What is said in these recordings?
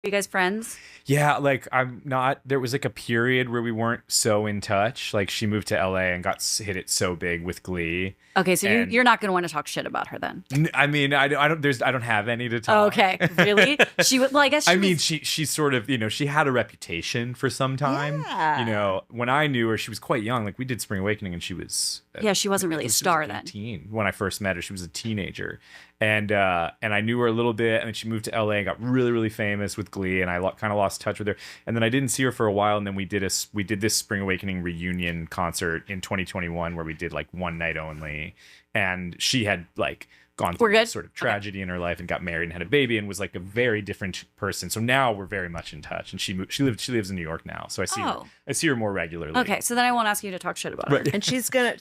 you guys friends? Yeah, like I'm not. There was like a period where we weren't so in touch. Like she moved to LA and got hit it so big with Glee. Okay, so And you're not going to want to talk shit about her then. I mean, I don't have any to talk. Okay, really? She would. Well, I guess. She sort of, she had a reputation for some time. Yeah. When I knew her, she was quite young. Like we did Spring Awakening, and she was Yeah, she wasn't really a star like then. 18 when I first met her. She was a teenager, and I knew her a little bit, and then she moved to LA and got really really famous with Glee, and I kind of lost touch with her. And then I didn't see her for a while, and then we did this Spring Awakening reunion concert in 2021 where we did like one night only, and she had like gone through this sort of tragedy in her life and got married and had a baby and was like a very different person. So now we're very much in touch, and she lives in New York now, so I see her more regularly. Okay, so then I won't ask you to talk shit about her. And she's gonna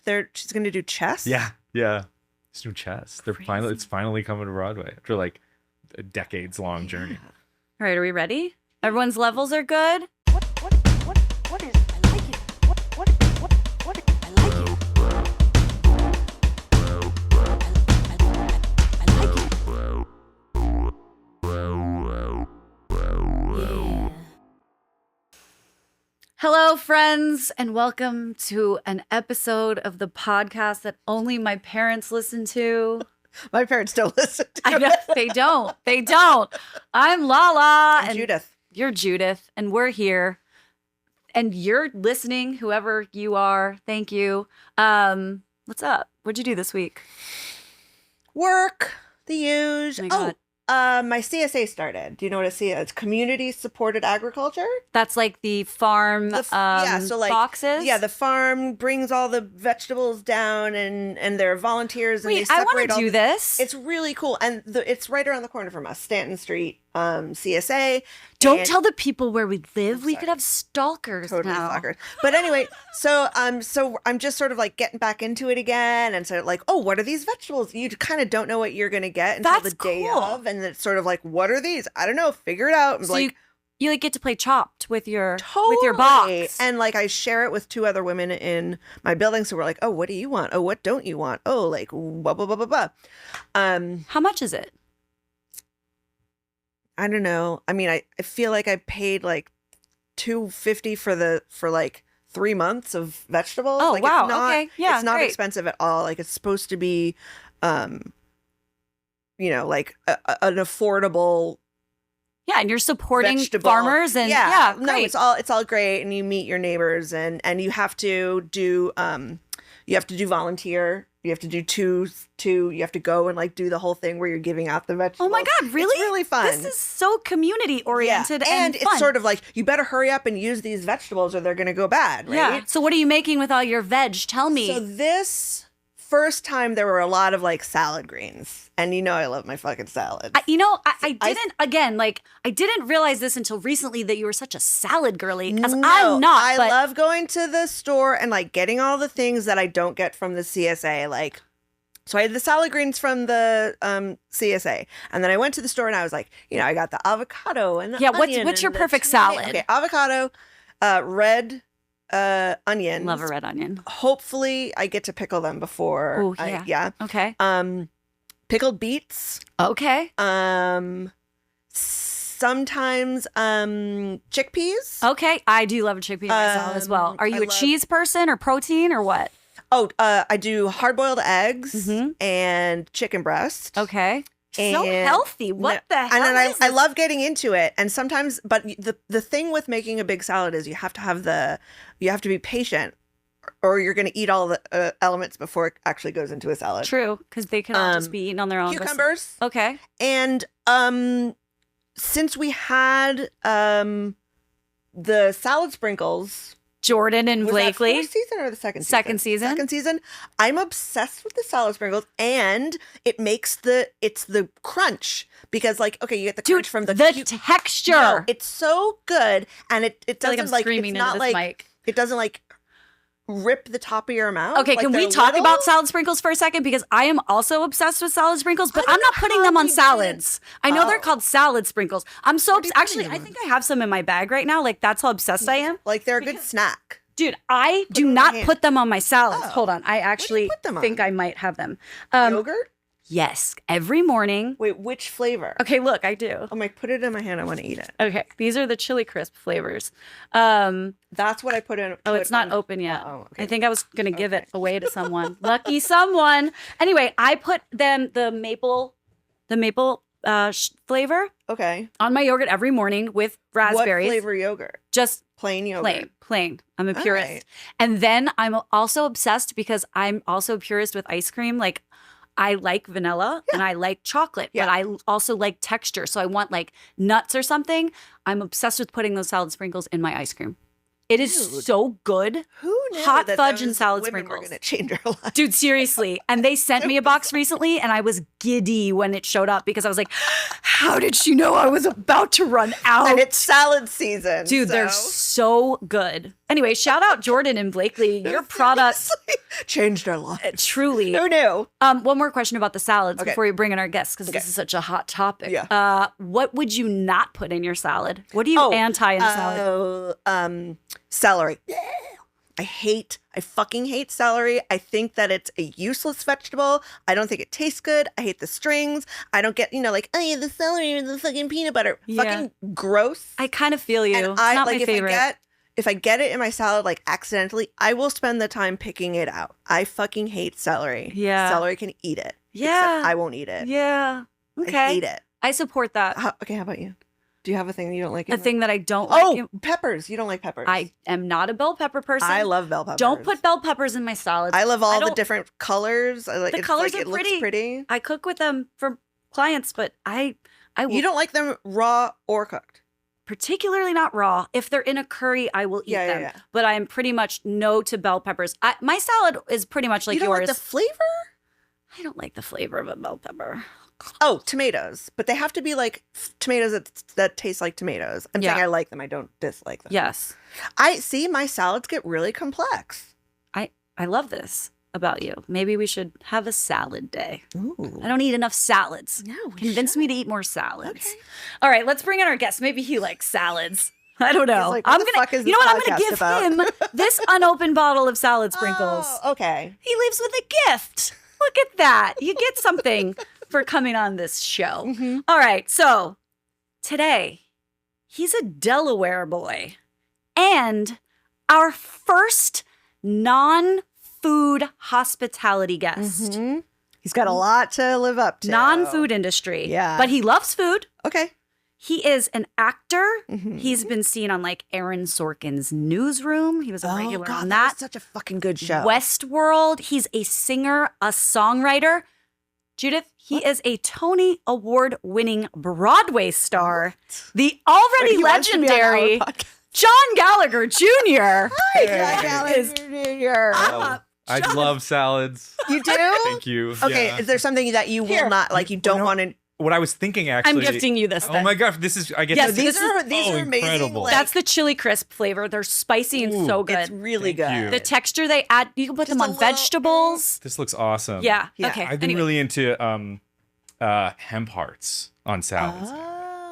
do chess. Yeah, she's doing chess. It's finally coming to Broadway after like a decades long journey. All right, are we ready? Everyone's levels are good. What is I like it? What I like it? I like it. Yeah. Hello, friends, and welcome to an episode of the podcast that only my parents listen to. My parents don't listen to I know it. they don't. They don't. I'm Lala I'm Judith. You're Judith, and we're here. And you're listening, whoever you are. Thank you. What's up? What'd you do this week? Work, the usual. Oh my God. My CSA started. Do you know what a CSA? It's community supported agriculture. That's like the farm boxes? Yeah, the farm brings all the vegetables down, and there are volunteers. And Wait, they I separate want to do this. It's really cool, and it's right around the corner from us, Stanton Street, CSA. Don't tell the people where we live. We could have stalkers Totally now. stalkers. But anyway, so I'm just sort of like getting back into it again, and so like, oh, what are these vegetables? You kind of don't know what you're gonna get until That's the day cool. of, and it's sort of like, what are these? I don't know. Figure it out. So Like, you like get to play Chopped with your totally. box. And like I share it with two other women in my building, so we're like, oh, what do you want? Oh, what don't you want? Oh, like blah blah blah blah blah. How much is it? I don't know. I mean, I feel like I paid like $250 for like 3 months of vegetables. Oh, like, wow. It's not, Okay. Yeah, it's not great. expensive at all. Like it's supposed to be, like an affordable. Yeah, and you're supporting Vegetable. farmers and yeah, no, great. it's all great, and you meet your neighbors, and you have to do volunteer. You have to do two. You have to go and like do the whole thing where you're giving out the vegetables. Oh my God, really? It's really fun. This is so community oriented and fun. it's sort of like you better hurry up and use these vegetables or they're going to go bad, right? Yeah. So what are you making with all your veg? Tell me. So this first time there were a lot of like salad greens, and I love my fucking salads. I didn't realize this until recently that you were such a salad girly. As I'm not. I but love going to the store and like getting all the things that I don't get from the CSA. Like, so I had the salad greens from the CSA, and then I went to the store and I was like, I got the avocado and the onion what's your and the perfect tomato. salad? Okay, avocado, red onions. Love a red onion. Hopefully, I get to pickle them before. Oh yeah. Yeah. Okay. Pickled beets. Okay. Sometimes chickpeas. Okay. I do love a chickpea in my salad as well. Are you a cheese person or protein or what? Oh, I do hard-boiled eggs Mhm. and chicken breast. Okay. So And- healthy. What the hell? And then is I this? love getting into it. And sometimes, but the thing with making a big salad is you have to be patient, or you're going to eat all the elements before it actually goes into a salad. True, because they can all just be eaten on their own. Cucumbers. Okay. And since we had the salad sprinkles. Jordan and Was Blakely. that first season or the second season? Second season. Second season. I'm obsessed with the salad sprinkles, and it makes the crunch, because like, okay, you get the crunch from the texture. No, it's so good, and it I feel doesn't like I'm like screaming it's not into this like mic. it doesn't like rip the top of your mouth. Okay, Like, can we they're talk little. about salad sprinkles for a second? Because I am also obsessed with salad sprinkles, but I I'm don't not know putting how them on we did. salads. I know they're Oh. called salad sprinkles. I'm so What are you actually, putting I them think I have some in my bag right now. Like that's how obsessed I am. Like they're a good snack. Dude, I do them in not your hand. put them on my salads. Oh. Hold on. I actually put them on? think I might have them. Yogurt. Yes, every morning. Wait, which flavor? Okay, look, I do. I'm like, put it in my hand. I want to eat it. Okay, these are the chili crisp flavors. That's what I put in. Oh, it's not open yet. Oh, okay. I think I was gonna give it away to someone. Lucky someone. Anyway, I put them the maple flavor Okay. on my yogurt every morning with raspberries. What flavor yogurt? Just Plain yogurt. plain. I'm a All purist. right. And then I'm also obsessed because I'm also a purist with ice cream. Like I like vanilla and I like chocolate, Yeah. but I also like texture. So I want like nuts or something. I'm obsessed with putting those salad sprinkles in my ice cream. It is Dude. so good. Who knew Hot that fudge those and salad women were sprinkles. going to change our lives? Dude, seriously. And they sent me a box recently and I was giddy when it showed up because I was like, how did she know I was about to run out? And it's salad season. Dude, they're so good. Anyway, shout out Jordan and Blakely. Your product Seriously, changed our lives. truly. Who knew? One more question about the salads Okay. before we bring in our guests because this is such a hot topic. Yeah. What would you not put in your salad? What are you anti in salad? Celery. I fucking hate celery. I think that it's a useless vegetable. I don't think it tastes good. I hate the strings. I don't get, like, oh yeah, the celery or the fucking peanut butter. Yeah. Fucking gross. I kind of feel you. And It's not my if favorite. if I get it in my salad like accidentally, I will spend the time picking it out. I fucking hate celery. Yeah. Celery can eat it. Yeah. Except I won't eat it. Yeah. Okay. I hate it. I support that. How about you? Do you have a thing that you don't like? A thing that I don't Oh, like. peppers. You don't like peppers. I am not a bell pepper person. I love bell peppers. Don't put bell peppers in my salads. I love all the don't- different colors. I like The it's colors like, are it looks pretty. pretty. I cook with them for clients, but I You don't like them raw or cooked. particularly not raw. If they're in a curry, I will eat Yeah, yeah, them. yeah. But I am pretty much no to bell peppers. My salad is pretty much like you don't yours. like the flavor? I don't like the flavor of a bell pepper. Oh, tomatoes. But they have to be like tomatoes that taste like tomatoes. I'm saying Yeah. I like them. I don't dislike them. Yes. I see my salads get really complex. I love this about you. Maybe we should have a salad day. Ooh. I don't eat enough salads. No, we Convince should. me to eat more salads. Okay. All right, let's bring in our guest. Maybe he likes salads. I don't know. like, what I'm the gonna. fuck is You know this what? I'm gonna podcast give about? him this unopened bottle of salad sprinkles. Oh, okay. He leaves with a gift. Look at that. You get something for coming on this show. Mm-hmm. All right, so today he's a Delaware boy and our first non-food hospitality guest. Mhm. He's got a lot to live up to. Non-food industry. Yeah. But he loves food. Okay. He is an actor. Mhm. He's been seen on like Aaron Sorkin's Newsroom. He was a regular God, on that that. was such a fucking good show. Westworld. He's a singer, a songwriter. Judith, he is a Tony Award winning Broadway star. The already He wants to be on our legendary podcast. John Gallagher Jr. Hi, Hey. Gallagher Jr. Oh, I love salads. You do? Thank you. Okay, Yeah. is there something that you Here. will not like? You don't want to? What I was thinking actually. I'm gifting you this. Oh then. my gosh, this is. I get Yes, to- these These are amazing. incredible. Like, That's the chili crisp flavor. They're spicy and Ooh, so good. it's really Thank good. you. The texture they add, you can put them Just on a little- vegetables. This looks awesome. Yeah. Yeah. Okay. I've been anyway. really into hemp hearts on salads.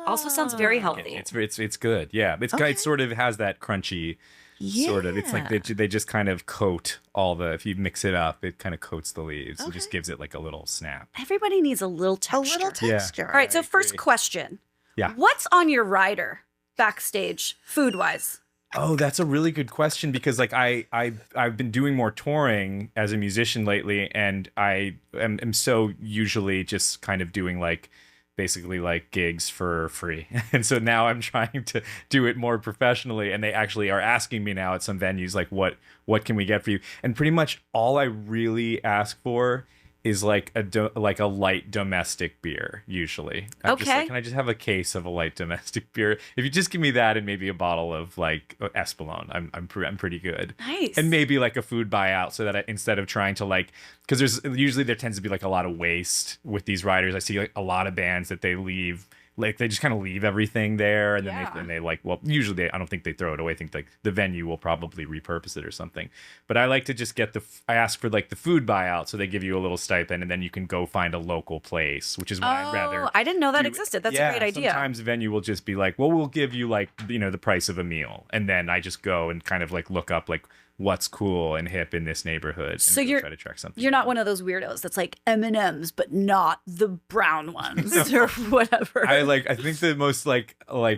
Also sounds very healthy. It's good. Yeah, it's Okay. it sort of has that crunchy sort of. It's like they just kind of coat all the. If you mix it up, it kind of coats the leaves and just gives it like a little snap. Everybody needs a little a texture. little Yeah. texture. All right. So I first agree. question. Yeah. What's on your rider backstage, food wise? Oh, that's a really good question because like I've been doing more touring as a musician lately, and I am so usually just kind of doing like basically like gigs for free. And so now I'm trying to do it more professionally, and they actually are asking me now at some venues like what can we get for you? And pretty much all I really ask for is like a light domestic beer usually. I'm just Okay. like, can I just have a case of a light domestic beer? If you just give me that and maybe a bottle of like Espolòn, I'm pretty good. Nice. And maybe like a food buyout so that instead of trying to like, because there tends to be like a lot of waste with these riders. I see like a lot of bands that they leave, like they just kind of leave everything there, and then Yeah. they like, well, usually I don't think they throw it away. I think like the venue will probably repurpose it or something. But I like to just get I ask for like the food buyout, so they give you a little stipend, and then you can go find a local place, which is what I'd rather. Oh, I didn't know that do. existed. That's Yeah, a great idea. Sometimes the venue will just be like, well, we'll give you like, the price of a meal. And then I just go and kind of like look up like what's cool and hip in this neighborhood. So and you're try to track something. You're not one of those weirdos that's like M&Ms, but not the brown ones or whatever. I think the most like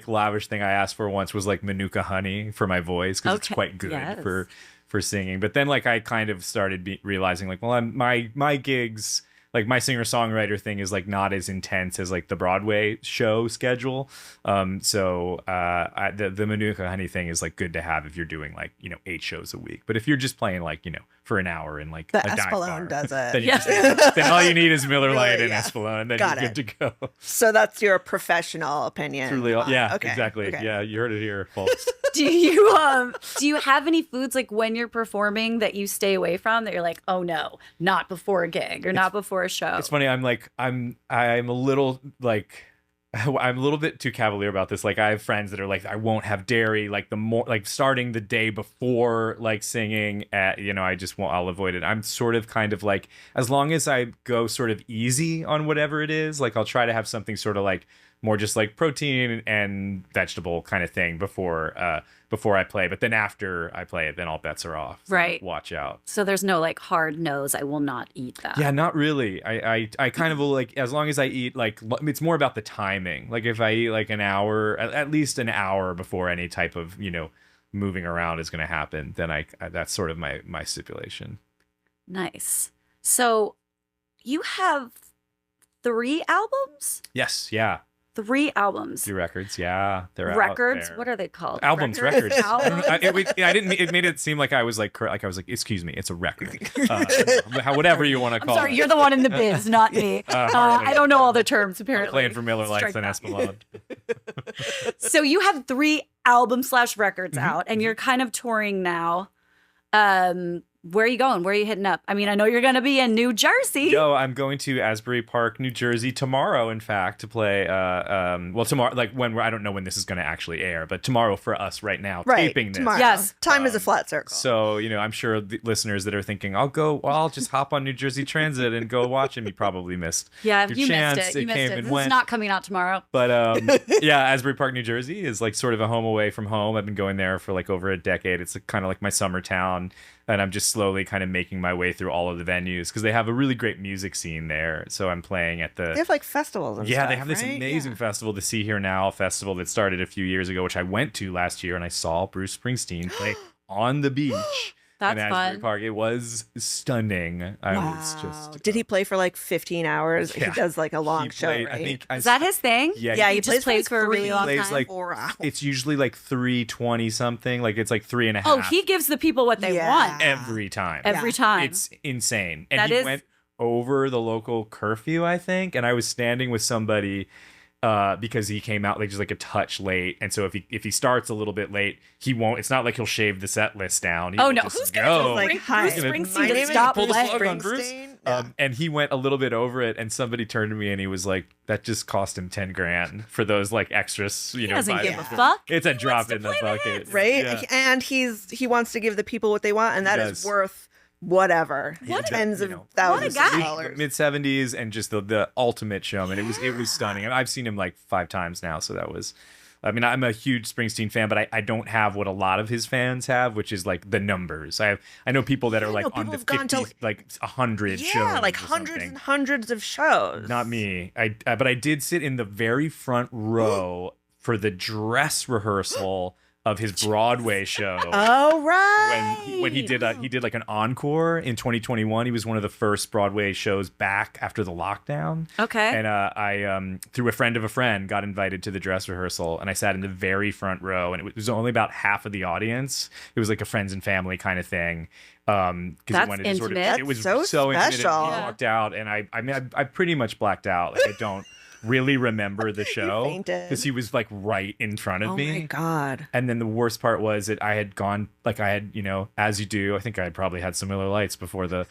lavish thing I asked for once was like Manuka honey for my voice because it's Okay, quite good yes. for singing. But then like I kind of started realizing like, well, my gigs, like my singer-songwriter thing is like not as intense as like the Broadway show schedule. So the Manuka honey thing is like good to have if you're doing like, 8 shows a week. But if you're just playing like, for an hour in like The a dive bar, Espelon does it. then, then all you need is Miller Lite and yeah. Espelon, and then Got you're it. good to go. So that's your professional opinion. Truly, yeah, Okay, exactly. okay. Yeah, you heard it here, folks. Do you have any foods like when you're performing that you stay away from that you're like, oh no, not before a gig or not before a show? It's funny. I'm a little like I'm a little bit too cavalier about this. Like I have friends that are like, I won't have dairy. Like the more like starting the day before like singing at, I just won't. I'll avoid it. I'm sort of kind of like, as long as I go sort of easy on whatever it is, like I'll try to have something sort of like more just like protein and vegetable kind of thing before I play. But then after I play it, then all bets are off. So Right. watch out. So there's no like hard nose, I will not eat that. Yeah, not really. I kind of will like, as long as I eat like, it's more about the timing. Like if I eat like an hour, at least an hour before any type of, moving around is going to happen, then I that's sort of my stipulation. Nice. So you have 3 albums? Yes. Yeah. 3 albums. 3 records. Yeah. They're Records? out there. What are they called? Albums, Records? records. Albums? It made it seem like I was like I was like, excuse me, it's a record. Whatever you want to I'm call sorry, it. you're the one in the biz, not me. Hardly. I don't know all the terms, apparently. Playing for Miller Lights Strike and that. Espelon. So you have 3 album/records Mm-hmm. out, and you're kind of touring now. Where are you going? Where are you hitting up? I mean, I know you're going to be in New Jersey. Yo, I'm going to Asbury Park, New Jersey tomorrow, in fact, to play tomorrow, like I don't know when this is going to actually air, but tomorrow for us right now, Right. taping this. Tomorrow. Yes. Time is a flat circle. So, I'm sure the listeners that are thinking, I'll just hop on New Jersey Transit and go watch him. You probably missed Yeah, your you chance. missed it. You missed came it. and This went. is not coming out tomorrow. But yeah, Asbury Park, New Jersey is like sort of a home away from home. I've been going there for like over a decade. It's kind of like my summer town. And I'm just slowly kind of making my way through all of the venues because they have a really great music scene there. So I'm playing at the... They have like festivals and stuff, they have this right? amazing festival, the See Here Now festival that started a few years ago, which I went to last year, and I saw Bruce Springsteen play on the beach. That's in Asbury fun. Park. It was stunning. I was Wow. just... Did he play for like 15 hours? Yeah. He does like a long He show, played- right? I think Is that his thing? Yeah, yeah, he just plays for a really long plays time. like 4 hours. it's usually like 3:20 something. Like it's like 3.5. Oh, he gives the people what they Yeah. want every time. every time. It's insane. And That he is- went over the local curfew, I think. And I was standing with somebody because he came out like just like a touch late. And so if he starts a little bit late, he won't. It's not like he'll shave the set list down. He Oh will no, just who's going go. to Like, bring hi, Bruce my Springsteen name to is- stop Pull the playing? plug on Bruce. Springsteen? Yeah. And he went a little bit over it, and somebody turned to me and he was like, "That just cost him 10 grand for those like extras." He doesn't five give a minutes." fuck. It's a He drop wants to in the play bucket, hits. Right? Yeah. And he wants to give the people what they want, and that is does. worth whatever. What a- Tens you of know, thousands what a of guy. dollars. Mid 70s and just the ultimate showman. It was stunning. And I've seen him like 5 times now, so that was. I mean, I'm a huge Springsteen fan, but I don't have what a lot of his fans have, which is like the numbers. I know people that are like no, on people the have gone to, 50s, like 100 shows. Yeah, like or hundreds something. and hundreds of shows. Not me. But I did sit in the very front row for the dress rehearsal of his Broadway show. Oh right. When he did like an encore in 2021. He was one of the first Broadway shows back after the lockdown. Okay. And I through a friend of a friend got invited to the dress rehearsal, and I sat in the very front row, and it was only about half of the audience. It was like a friends and family kind of thing. Because That's he wanted to sort of, intimate. it was That's so so intimate. special. And he Yeah. walked out, and I pretty much blacked out. Like I don't really remember the show fainted. because he was like right in front of Oh me. my god. And then the worst part was that I had gone, like I had, as you do, I think I had probably had some Miller Lights before the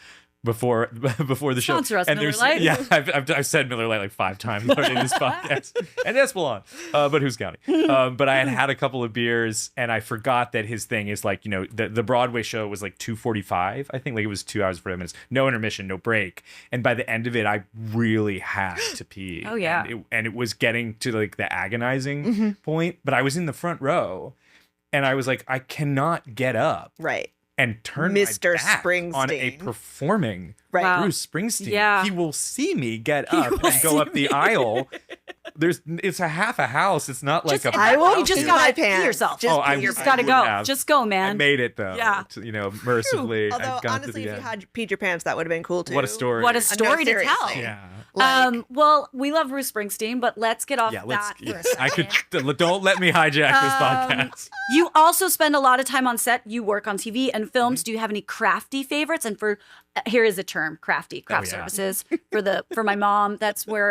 show. Sponsor us, And Miller there's- Lite. Yeah, I've said Miller Lite like 5 times already in this podcast. And Espelon, but who's counting? But I had a couple of beers, and I forgot that his thing is like, the Broadway show was like 2:45. I think like it was 2 hours 40 minutes, no intermission, no break. And by the end of it, I really had to pee. Oh, yeah. And it was getting to like the agonizing Mm-hmm. point, but I was in the front row. And I was like, I cannot get up Right. and turn Mr. my back on a Springsteen. performing Right. Wow. Bruce Springsteen. Yeah. He will see me get up and go up the aisle. It's a half a house. It's not like Just, a. I will you just pee gotta my pee pants. yourself. Just I pee your just I gotta would go. have. Just go, I man. made it though. Yeah. Mercifully. Although I've got honestly, to if the you end. had peed your pants, that would have been cool too. What a story. What a story to seriously. tell. Yeah. Like, Well, we love Bruce Springsteen, but let's get off Yeah, that for a I second. could. Don't let me hijack this podcast. You also spend a lot of time on set. You work on TV and films. Mm-hmm. Do you have any crafty favorites? And for here is a term, crafty, craft yeah. services for my mom. That's where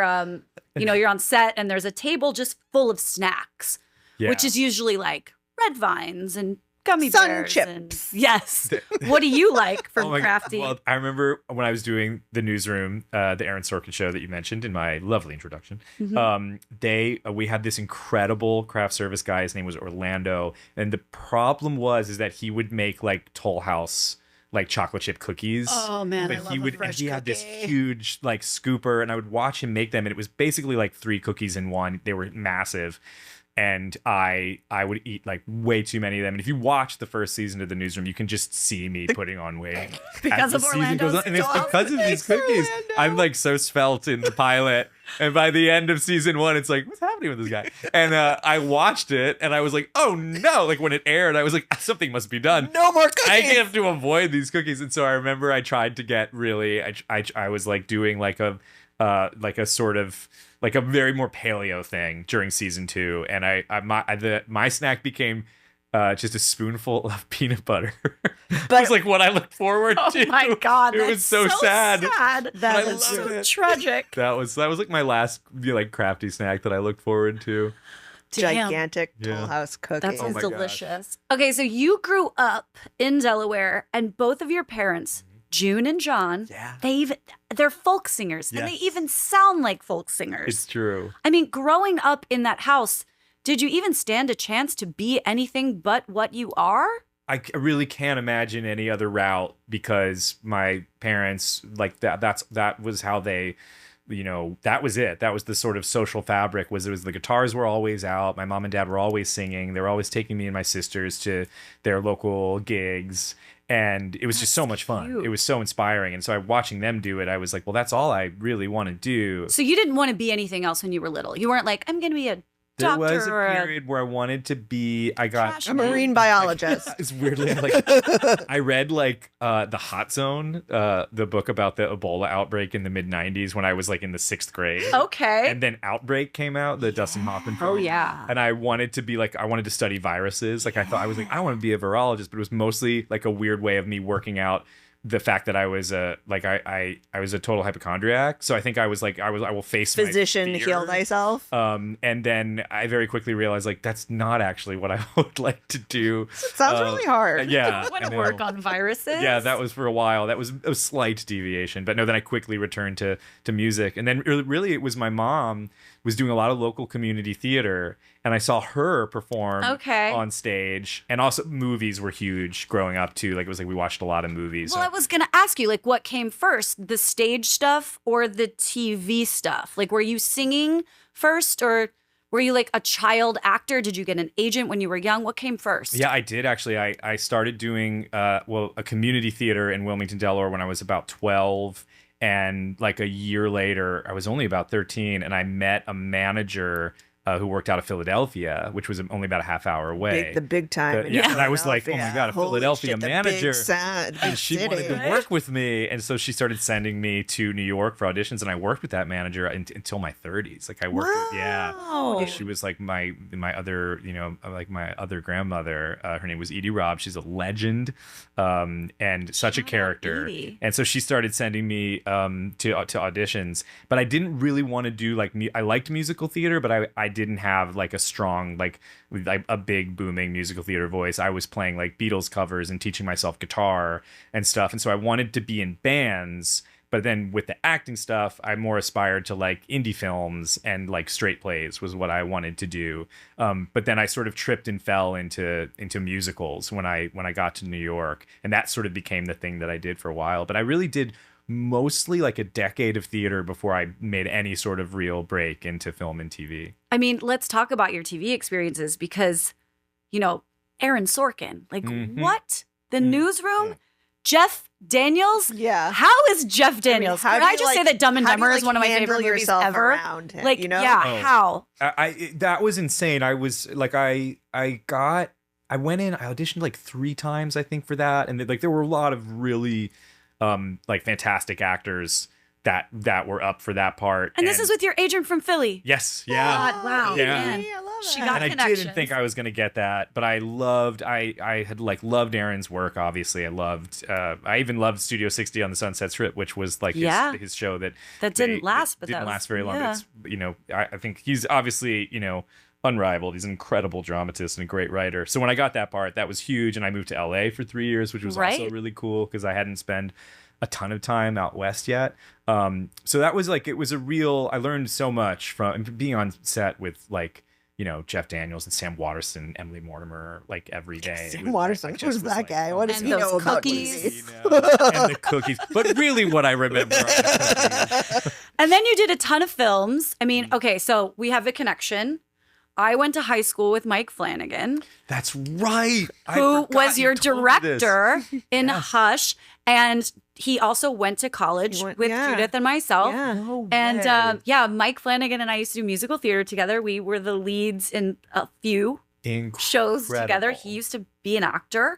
you're on set and there's a table just full of snacks, Yeah. which is usually like red vines and gummy Sun bears. chips. And, yes. What do you like for Oh my God. crafty? Well, I remember when I was doing the newsroom, the Aaron Sorkin show that you mentioned in my lovely introduction. We had this incredible craft service guy. His name was Orlando, and the problem is that he would make like Toll House like chocolate chip cookies. Oh man, But I love he a would, and fresh he had this cookie. huge like scooper, and I would watch him make them, and it was basically like 3 cookies in one. They were massive. And I would eat like way too many of them. And if you watch the first season of the newsroom, you can just see me putting on weight Because as of the season goes Orlando's on. And it's dog. because of these cookies. Orlando. I'm like so svelte in the pilot. And by the end of season 1, it's like, what's happening with this guy? And I watched it and I was like, oh no. Like when it aired, I was like, something must be done. no more cookies. I have to avoid these cookies. And so I remember I tried to get really, I was like doing like a sort of like a very more paleo thing during season 2, and my snack became just a spoonful of peanut butter. It was like what I looked forward Oh to. my God, it that's was so sad. That I is so loved it. tragic. That was like my last like crafty snack that I looked forward to. Damn. Gigantic Yeah. Toll House cookie. That Oh sounds my gosh. delicious. Okay, so you grew up in Delaware, and both of your parents, June and John, Yeah. they're folk singers, and they Yes. even sound like folk singers. It's true. I mean, growing up in that house, did you even stand a chance to be anything but what you are? I really can't imagine any other route because my parents like that was how they, that was it. That was the sort of social fabric. It was the guitars were always out. My mom and dad were always singing. They were always taking me and my sisters to their local gigs. And it was just so much fun. cute. It was so inspiring. And so watching them do it, I was like, well, that's all I really want to do. So you didn't want to be anything else when you were little. You weren't like, I'm going to be a There doctor was a or period where I wanted to be, I got trash a man. marine biologist. It's weirdly like I read like the Hot Zone, the book about the Ebola outbreak in the mid '90s when I was like in the 6th grade. Okay. And then Outbreak came out, the Dustin Hoffman film. Oh, yeah. And I wanted to be like, I wanted to study viruses. Like I thought I was like, I want to be a virologist, but it was mostly like a weird way of me working out the fact that I was I was a total hypochondriac. So I think I will face my Physician, fear. heal thyself. And then I very quickly realized like that's not actually what I would like to do. Sounds really hard. Yeah, I want I to know. work on viruses. Yeah, that was for a while. That was a slight deviation, but no. Then I quickly returned to music, and then really it was my mom was doing a lot of local community theater, and I saw her perform Okay. on stage, and also movies were huge growing up too. Like it was like we watched a lot of movies. Well, I was going to ask you, like, what came first, the stage stuff or the TV stuff? Like, were you singing first, or were you like a child actor? Did you get an agent when you were young? What came first? Yeah, I did actually. I started doing a community theater in Wilmington, Delaware when I was about 12. And like a year later, I was only about 13, and I met a manager who worked out of Philadelphia, which was only about a half hour away. The big time. in Yeah, and I was like, oh my Philadelphia. God, a Holy Philadelphia shit, the manager. Big sad, big And she city. wanted to work with me, and so she started sending me to New York for auditions, and I worked with that manager until my 30s. Like I worked with, Wow. she was like my other, like my other grandmother. Her name was Edie Robb. She's a legend, and such a character. Edie. And so she started sending me to auditions, but I didn't really want to do like I liked musical theater, but I didn't have like a strong like a big booming musical theater voice. I was playing like Beatles covers and teaching myself guitar and stuff, and so I wanted to be in bands. But then with the acting stuff, I more aspired to like indie films and like straight plays was what I wanted to do. But then I sort of tripped and fell into musicals when I got to New York, and that sort of became the thing that I did for a while. But I really did mostly like a decade of theater before I made any sort of real break into film and TV. I mean, let's talk about your TV experiences because, Aaron Sorkin, like Mhm. what The Newsroom, Jeff Daniels. Yeah. How is Jeff Daniels? how Can do I you, just say like- that Dumb and how do you, Dumber is one of my handle favorite movies yourself ever? around him, Like, you know? yeah, Oh. how? That was insane. I was like, I went in, I auditioned like 3 times, I think, for that. And like, there were a lot of really, like fantastic actors that were up for that part. And this is with your agent from Philly. yes. Yeah. God, wow. Yeah. Man. I love She that. got And I connections. didn't think I was going to get that, but I had like loved Aaron's work. Obviously, I even loved Studio 60 on the Sunset Strip, which was like Yeah. his show that Didn't last, but didn't that was, last very long. yeah. But it's, I think he's obviously, unrivaled. He's an incredible dramatist and a great writer. So when I got that part, that was huge. And I moved to LA for 3 years, which was also Right. really cool because I hadn't spent a ton of time out west yet. So that was like, it was I learned so much from being on set with like, Jeff Daniels and Sam Waterston, Emily Mortimer, like every day. Sam Waterston, just who's was, that like, guy? What does And he those know about cookies. TV? and the cookies. But really what I remember are the cookies. And then you did a ton of films. I Mm. mean, okay, so we have a connection. I went to high school with Mike Flanagan, That's right. I who forgot was you your told me this. director in Yes. Hush. And he also went to college He went- with yeah. Judith and myself. Yeah. No And way. yeah, Mike Flanagan and I used to do musical theater together. We were the leads in a few shows together. Incredible. He used to be an actor.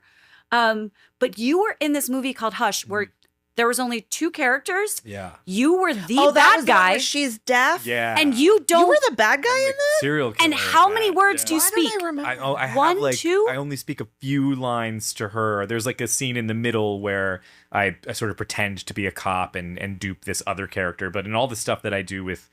But you were in this movie called Hush, where there was only 2 characters. Yeah. You were the Oh, that bad was the one guy, where she's deaf. Yeah. and you don't. You were the bad guy in that. serial killer. and how many in that, words yeah. do you Why speak? don't I remember? I have One, like 2? I only speak a few lines to her. There's like a scene in the middle where I sort of pretend to be a cop and dupe this other character. But in all the stuff that I do with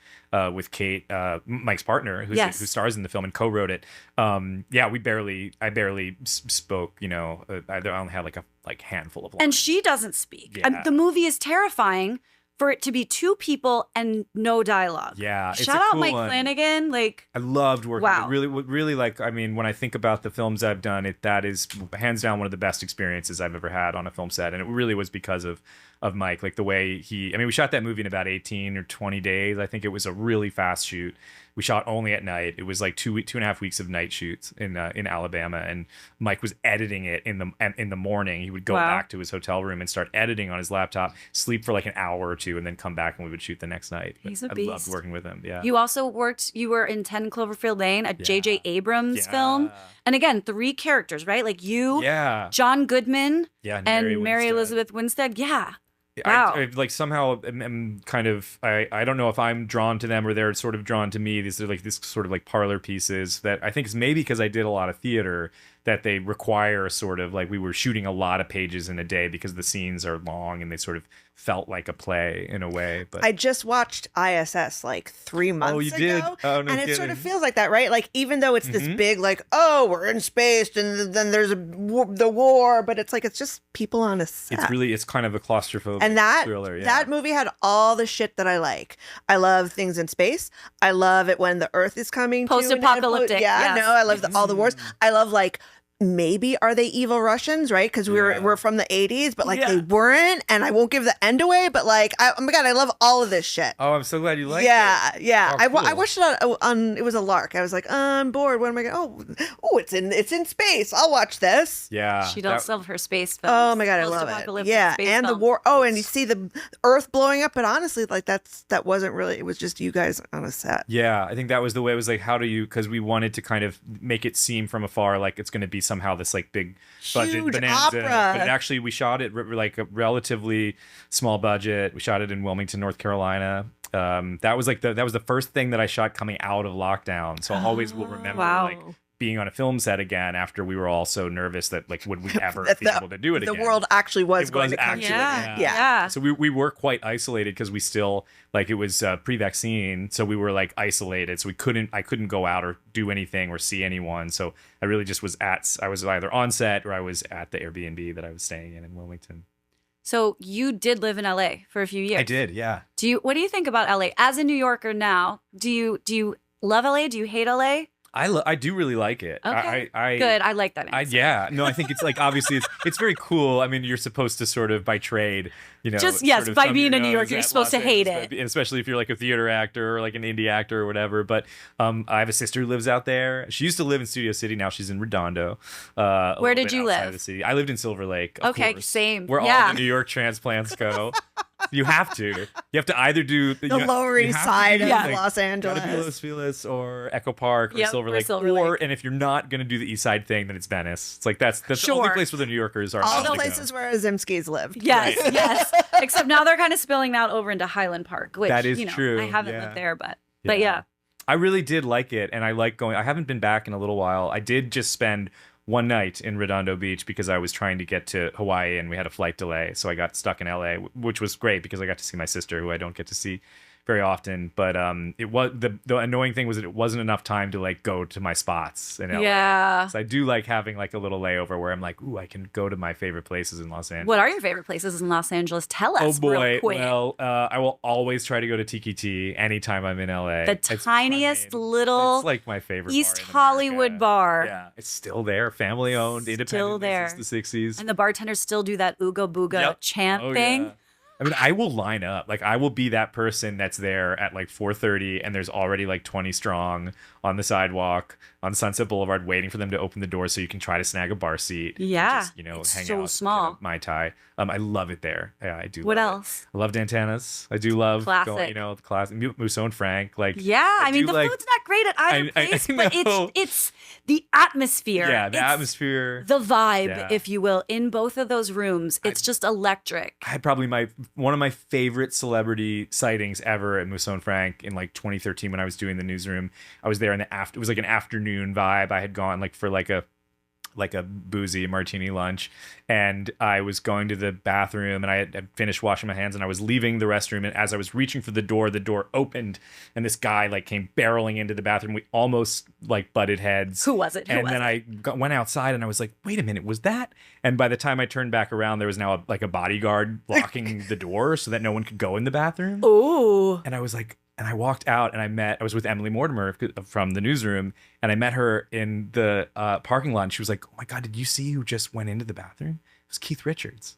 Kate, Mike's partner, who stars in the film and co-wrote it, I barely spoke. I only had like handful of lines. And she doesn't speak. Yeah. The movie is terrifying for it to be 2 people and no dialogue. Yeah, it's Shout a out cool Mike one. Flanagan. Like, I loved working. Wow. Really like. I mean, when I think about the films I've done, that is hands down one of the best experiences I've ever had on a film set, and it really was because of Mike. Like the way we shot that movie in about 18 or 20 days. I think it was a really fast shoot. We shot only at night. It was like 2.5 weeks of night shoots in Alabama, and Mike was editing it in the morning. He would go Wow. back to his hotel room and start editing on his laptop, sleep for like an hour or 2, and then come back and we would shoot the next night. He's a I beast. loved working with him. Yeah. you also you were in 10 Cloverfield Lane, a J.J. Abrams Yeah. film. And again, 3 characters, right? Like you, Yeah. John Goodman, Yeah. and Mary Winstead. Elizabeth Winstead. Yeah. Wow. I like somehow am kind of I don't know if I'm drawn to them or they're sort of drawn to me. These are like this sort of like parlor pieces that I think is maybe because I did a lot of theater that they require sort of like we were shooting a lot of pages in a day because the scenes are long and they sort of felt like a play in a way. But I just watched ISS like 3 months you ago. did? Oh, no and it sort of kidding. feels like that, right? Like even though it's this big, like, oh, we're in space and then there's the war, but it's like it's just people on a set. it's kind of a claustrophobic And that thriller. Yeah. that movie had all the shit that I like. I love things in space. I love it when the Earth is coming to an end. Post-apocalyptic, Yeah, yes. no, I love all the wars. I love like maybe are they evil Russians, right? Because we're from the 80s, but like they weren't, and I won't give the end away. But like, oh my god, I love all of this shit. Oh, I'm so glad you like Yeah, it. yeah. Oh, I cool. watched it on. It was a lark. I was like, I'm bored. What am I going? Oh, it's in space. I'll watch this. Yeah. She does love her space films. Oh my god, I love it. Post-apocalyptic Yeah, space and the films. war. Oh, and you see the Earth blowing up, but honestly, like that wasn't really. It was just you guys on a set. Yeah, I think that was the way. It was like, how do you? Because we wanted to kind of make it seem from afar like it's going to be somehow this like big budget Huge bonanza. opera. But actually, we shot it like a relatively small budget. We shot it in Wilmington, North Carolina. That was the first thing that I shot coming out of lockdown. So I always will remember Wow. like being on a film set again after we were all so nervous that like would we ever That be able to do it The again? world actually was It going was to come actually- to an Yeah. end. Yeah. So we were quite isolated because we still like it was pre-vaccine, so we were like isolated. So I couldn't go out or do anything or see anyone. So I really just was either on set or I was at the Airbnb that I was staying in Wilmington. So you did live in LA for a few years. I did, yeah. What do you think about LA as a New Yorker now? Do you love LA? Do you hate LA? I do really like it. Okay, I good. I like that answer. yeah. No, I think it's like obviously it's very cool. I mean, you're supposed to sort of by trade, Just, sort yes, of by thumb being your in New York, nose you're at supposed Los to hate Angeles, and especially if you're like a theater actor or like an indie actor or whatever. But I have a sister who lives out there. She used to live in Studio City. Now she's in Redondo. Where did you live? Of the city. I lived in Silver Lake. Of Okay, course, same. Where Yeah. all the New York transplants go. You have to. You have to either do The Lower East Side of Los Angeles. Gotta be Los Feliz or Echo Park or Yep, Silver or Lake. Silver Lake. And if you're not going to do the East Side thing, then it's Venice. It's like that's the only Sure. place where the New Yorkers are. All allowed the to go. places where Azimskis lived. Yes, yes. Except now they're kind of spilling out over into Highland Park, which That is true, I haven't yeah. lived there, but yeah. I really did like it, and I like going. I haven't been back in a little while. I did just spend one night in Redondo Beach because I was trying to get to Hawaii and we had a flight delay, so I got stuck in LA, which was great because I got to see my sister, who I don't get to see very often. But it was the annoying thing was that it wasn't enough time to like go to my spots in LA. Yeah. So I do like having like a little layover where I'm like, ooh, I can go to my favorite places in Los Angeles. What are your favorite places in Los Angeles? Tell us. Oh boy! real quick. Well, I will always try to go to Tiki anytime I'm in LA. The It's tiniest fine. little It's like my favorite East bar in Hollywood America. bar. Yeah, it's still there, family owned, independent Still there. since the '60s. And the bartenders still do that ooga booga Yep. chant Oh, thing. yeah. I mean, I will line up. Like, I will be that person that's there at like 4:30, and there's already like 20 strong on the sidewalk on Sunset Boulevard, waiting for them to open the door so you can try to snag a bar seat. and Yeah, just, it's hang so out, small. get a Mai Tai. I love it there. Yeah, I do. What love it. else? I love Dantana's. I do love Classic. going, the classic Musso and Frank. Like, Yeah, I mean do the like- food's not great at either I place, know. but it's the atmosphere. Yeah, the It's atmosphere. the vibe, Yeah. if you will, in both of those rooms. It's just electric. I had probably one of my favorite celebrity sightings ever at Musso and Frank in like 2013 when I was doing the newsroom. I was there in the it was like an afternoon vibe. I had gone like for like a boozy martini lunch, and I was going to the bathroom, and I had finished washing my hands, and I was leaving the restroom, and as I was reaching for the door opened, and this guy like came barreling into the bathroom. We almost like butted heads. Who was it? Who And was then it? I went outside, and I was like, wait a minute, was that? And by the time I turned back around, there was now a bodyguard blocking the door so that no one could go in the bathroom. Ooh. And I was like, and I walked out, and I was with Emily Mortimer from the newsroom, and I met her in the parking lot, and she was like, oh my God, did you see who just went into the bathroom? It was Keith Richards.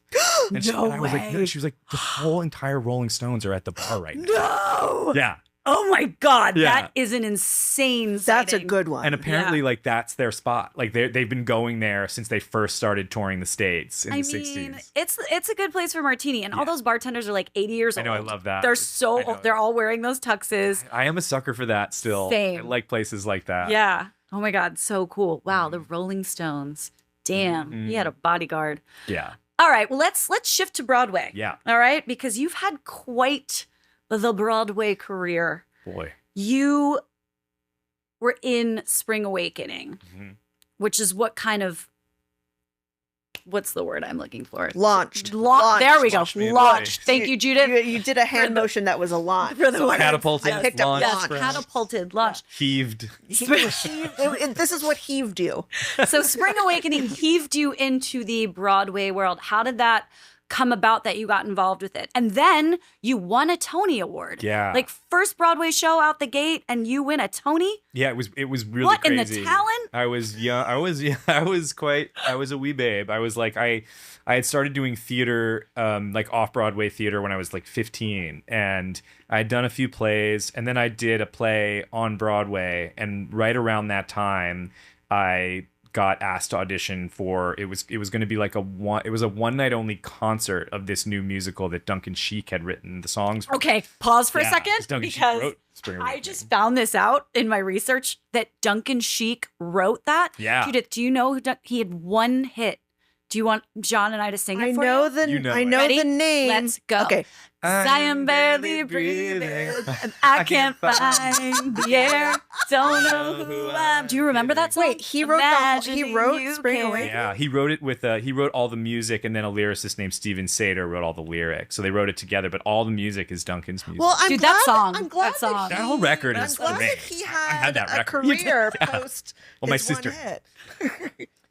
And No I was like, no. way. She was like, the whole entire Rolling Stones are at the bar right now. No. Yeah. Oh my God. Yeah. That is an insane That's a sighting. good one. And apparently, Yeah. like, that's their spot. Like, they've been going there since they first started touring the States in the 60s. It's a good place for martini, and all those bartenders are like 80 years I old. know, I love that. They're I know. they're all wearing those tuxes. I am a sucker for that still. Same. I like places like that. Yeah. Oh my God, so cool. Wow, the Rolling Stones. Damn, he had a bodyguard. Yeah. All right, well let's shift to Broadway. Yeah. All right, because you've had quite the Broadway career. Boy. You were in Spring Awakening, Mhm. which is what kind of what's the word I'm looking for? Launched. There we go. Launched me in Launched. place. Thank you, Judith. You did a hand motion that was a launch. for the So I- word. Catapulted, I picked up launched, launch. Yes, catapulted, launched. Heaved. This is what heaved you. So Spring Awakening heaved you into the Broadway world. How did that come about that you got involved with it? And then you won a Tony Award. Yeah. Like first Broadway show out the gate and you win a Tony? Yeah, it was really What, in crazy. the talent? I was young. I was a wee babe. I was like I had started doing theater, like off-Broadway theater when I was like 15, and I had done a few plays, and then I did a play on Broadway, and right around that time I got asked to audition for it was going to be like a one night only concert of this new musical that Duncan Sheik had written the songs for. Okay, pause for a Yeah, second Duncan Sheik because wrote Spring I Awakening. just found this out in my research that Duncan Sheik wrote that. Yeah. Judith, do you know he had one hit? Do you want John and I to sing it I for know you? the You know I it. know Ready? the name. Let's go. Okay. I am barely breathing, and I can't find the air. Don't know who I am. Do you remember that song? Wait, he wrote Imagining wrote Spring you Awakening? Yeah, he wrote it with he wrote all the music, and then a lyricist named Steven Sater wrote all the lyrics. So they wrote it together, but all the music is Duncan's music. Well, I'm Dude, glad that song, I'm glad that song. That whole record I'm is glad great. that he I had, had that a record. You did? career Yeah. post Well, my his one sister- hit.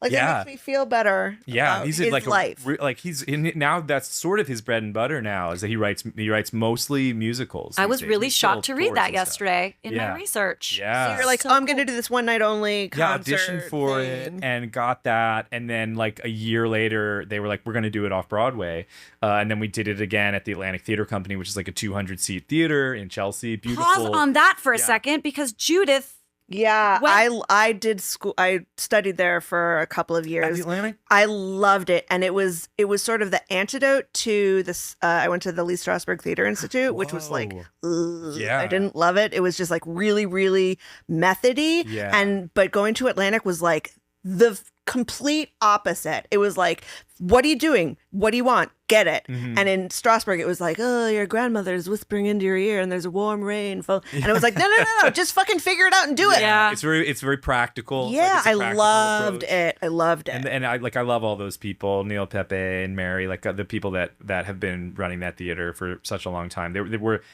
Like Yeah. it makes me feel better. Yeah, about he's his like life. he's in it now. That's sort of his bread and butter now. Is that he writes mostly musicals. I these was days. really He still shocked to read tours that and stuff. yesterday in Yeah. my research. Yeah. So you're like, So I'm going to do this one night only concert. Yeah, auditioned for thing. it and got that, and then like a year later, they were like, "We're going to do it off Broadway," and then we did it again at the Atlantic Theater Company, which is like a 200-seat theater in Chelsea. Beautiful. Pause on that for a Yeah. second because Judith, Yeah, When- I did school. I studied there for a couple of At years. the Atlantic. I loved it, and it was sort of the antidote to this. I went to the Lee Strasberg Theater Institute, which was like, Whoa. ugh, Yeah. I didn't love it. It was just like really, really methody. Yeah. But going to Atlantic was like the complete opposite. It was like, what are you doing? What do you want? Get it. Mhm. And in Strasbourg, it was like, oh, your grandmother is whispering into your ear, and there's a warm rain. And it was like, no, just fucking figure it out and do it. Yeah. It's very practical. Like, Yeah, it's a I practical loved approach. it. I loved it. And I love all those people, Neil Pepe and Mary, like the people that have been running that theater for such a long time.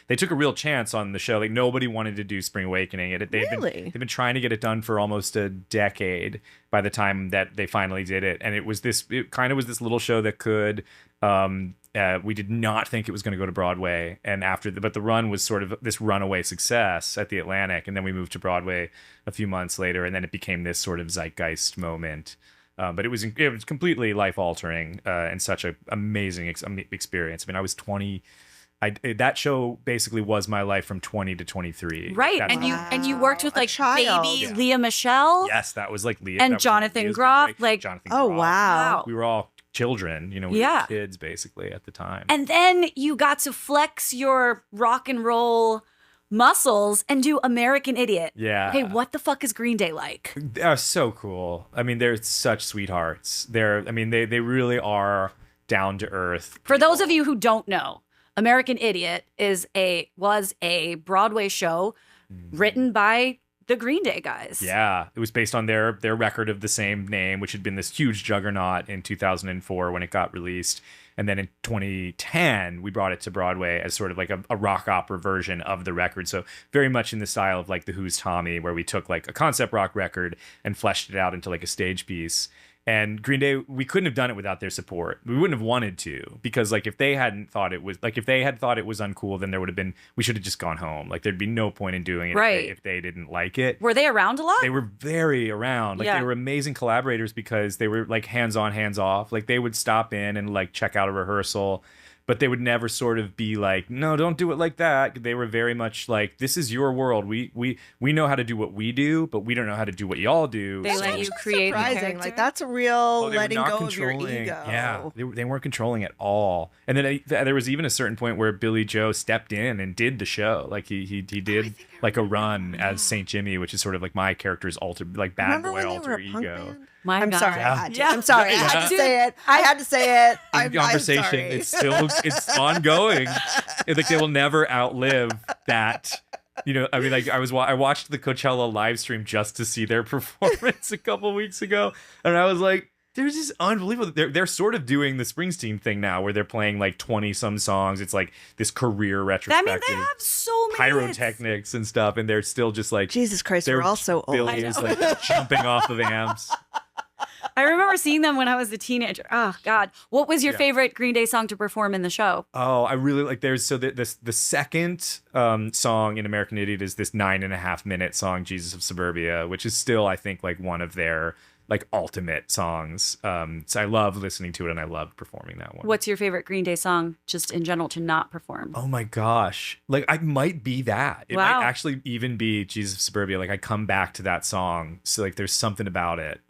They took a real chance on the show. Like nobody wanted to do Spring Awakening. They've Really? been trying to get it done for almost a decade by the time that they finally did it. And it kind of was this little show that could. We did not think it was going to go to Broadway, and but the run was sort of this runaway success at the Atlantic, and then we moved to Broadway a few months later, and then it became this sort of zeitgeist moment. But it was completely life altering and such an amazing experience. I mean, I was 20. That show basically was my life from 20 to 23. right? That's- And you worked with A like child. baby Yeah. Leah Michelle yes, that was like Leah and that was Jonathan Leah's Groff, break. like- Jonathan Oh, Groff. wow. We were all children, we Yeah. were kids basically at the time. And then you got to flex your rock and roll muscles and do American Idiot. Yeah. Hey, what the fuck is Green Day like? They're so cool. I mean, they're such sweethearts. They really are down to earth. For those of you who don't know, American Idiot was a Broadway show written by the Green Day guys. Yeah, it was based on their record of the same name, which had been this huge juggernaut in 2004 when it got released. And then in 2010, we brought it to Broadway as sort of like a rock opera version of the record. So very much in the style of like The Who's Tommy, where we took like a concept rock record and fleshed it out into like a stage piece. And Green Day, we couldn't have done it without their support. We wouldn't have wanted to, because like if they had thought it was uncool, then we should have just gone home. Like there'd be no point in doing it Right. if they didn't like it. Were they around a lot? They were very around. Like Yeah. they were amazing collaborators because they were like hands on, hands off. Like they would stop in and like check out a rehearsal, but they would never sort of be like, no, don't do it like that. They were very much like, this is your world. We know how to do what we do, but we don't know how to do what y'all do. They So- let you create the Surprising. character. Like that's a real Oh, they were letting not go of your controlling. ego. Yeah, they weren't controlling at all. And then there was even a certain point where Billy Joe stepped in and did the show. Like he did like a run as Saint Jimmy, which is sort of like my character's like bad Remember boy when they alter were a punk ego. band? My I'm God. sorry. Yeah. I had to. Yeah. I'm sorry. I had Yeah. to say it. I had to say it. In I'm conversation, sorry. it's ongoing. It's like they will never outlive that. I mean, like I watched the Coachella live stream just to see their performance a couple weeks ago, and I was like, "They're just unbelievable." They're sort of doing the Springsteen thing now, where they're playing like 20-some songs. It's like this career I retrospective, mean, they have so many hits. pyrotechnics and stuff, and they're still just like Jesus Christ, they're we're all so old. Billy is like jumping off of amps. I remember seeing them when I was a teenager. Oh God, what was your Yeah. favorite Green Day song to perform in the show? Oh, I really like. The second song in American Idiot is this 9.5-minute song, "Jesus of Suburbia," which is still, I think, like one of their like ultimate songs. So I love listening to it and I love performing that one. What's your favorite Green Day song, just in general, to not perform? Oh my gosh. Like I might be that. It Wow. might actually even be Jesus of Suburbia. Like I come back to that song. So like there's something about it.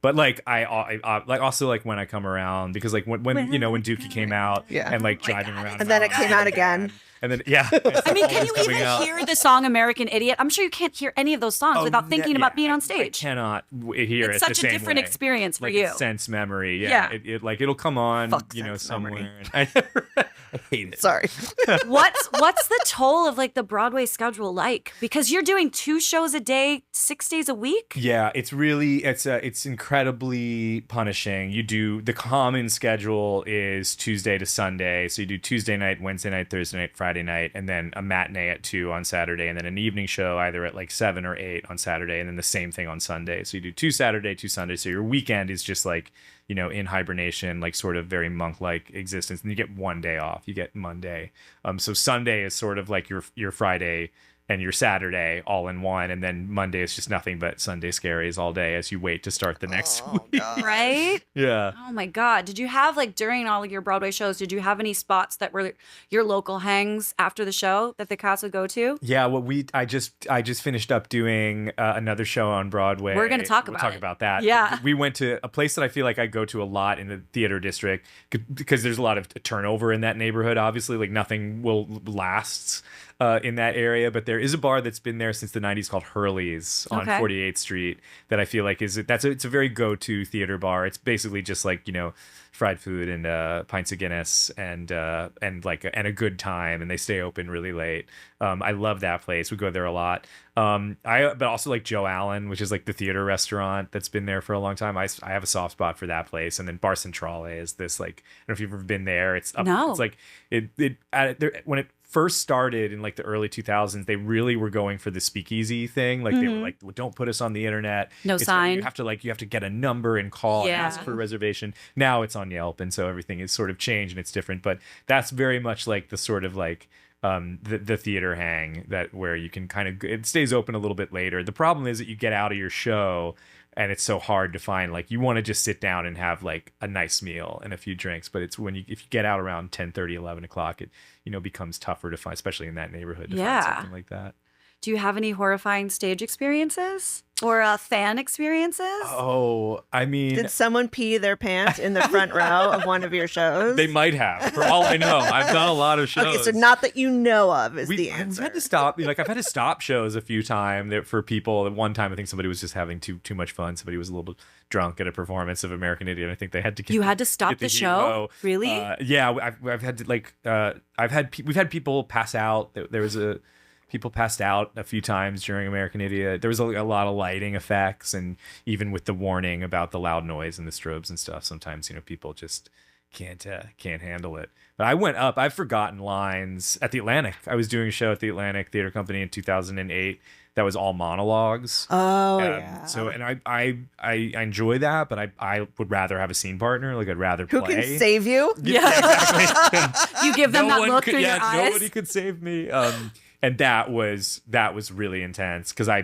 But like I like also like When I Come Around, because like when Dookie came out Yeah. and like driving around. And then it came out again. And then yeah. I mean, can you Always even coming out. hear the song American Idiot? I'm sure you can't hear any of those songs Oh, without thinking about being on I stage. cannot hear It's it the such a same different way. experience for Like you. sense memory. Yeah. It like it'll come on, Fuck you know, sense memory. somewhere. I hate it. Sorry. What's the toll of like the Broadway schedule like? Because you're doing 2 shows a day, 6 days a week. Yeah, it's incredibly punishing. You do the common schedule is Tuesday to Sunday, so you do Tuesday night, Wednesday night, Thursday night, Friday night, and then a matinee at 2 on Saturday, and then an evening show either at like 7 or 8 on Saturday, and then the same thing on Sunday. So you do 2 Saturday, 2 Sunday. So your weekend is just like, you know, in hibernation, like sort of very monk-like existence, and you get 1 day off. You get Monday. So Sunday is sort of like your Friday and your Saturday all in one, and then Monday is just nothing but Sunday scaries all day as you wait to start the next week. Right? Yeah. Oh my God. Did you have like during all of your Broadway shows, did you have any spots that were your local hangs after the show that the cast would go to? Yeah, well, I just finished up doing another show on Broadway. We're gonna talk We'll about talk it. about that. Yeah. We went to a place that I feel like I go to a lot in the theater district because there's a lot of turnover in that neighborhood. Obviously, like nothing will lasts in that area, but there is a bar that's been there since the 90s called Hurley's on Okay. 48th Street that I feel like it's a very go-to theater bar. It's basically just like, you know, fried food and pints of Guinness and a good time, and they stay open really late. I love that place. We go there a lot. But also like Joe Allen, which is like the theater restaurant that's been there for a long time. I have a soft spot for that place. And then Bar Centrale is this like, I don't know if you've ever been there. It's up, No. It's like when it first started in like the early 2000s, they really were going for the speakeasy thing. Like they were like, well, don't put us on the internet. No sign. You have to get a number and call and Yeah. ask for a reservation. Now it's on Yelp, and so everything is sort of changed and it's different. But that's very much like the sort of like the theater hang that where you can kind of, it stays open a little bit later. The problem is that you get out of your show and it's so hard to find, like you want to just sit down and have like a nice meal and a few drinks, but it's if you get out around 10:30, 11 o'clock, it, you know, becomes tougher to find, especially in that neighborhood, to Yeah. find something like that. Do you have any horrifying stage experiences or fan experiences? Oh, I mean, Did someone pee their pants in the front row of one of your shows? they might have, for all I know. I've done a lot of shows. Okay, so not that you know of is the We've answer. had to stop. Like I've had to stop shows a few times for people. At one time, I think somebody was just having too much fun. Somebody was a little drunk at a performance of American Idiot. And I think they had to. You had to stop get the show? hero. Really? Yeah, I've had to like. We've had people pass out. There was people passed out a few times during American Idiot. There was a lot of lighting effects, and even with the warning about the loud noise and the strobes and stuff, sometimes, you know, people just can't handle it. But I went up. I've forgotten lines at the Atlantic. I was doing a show at the Atlantic Theater Company in 2008 that was all monologues. Oh, yeah. So, and I enjoy that, but I would rather have a scene partner. Like I'd rather Who play. can save you? Yeah. Exactly. You give them No that one look could, through your eyes. Nobody could save me. And that was really intense because I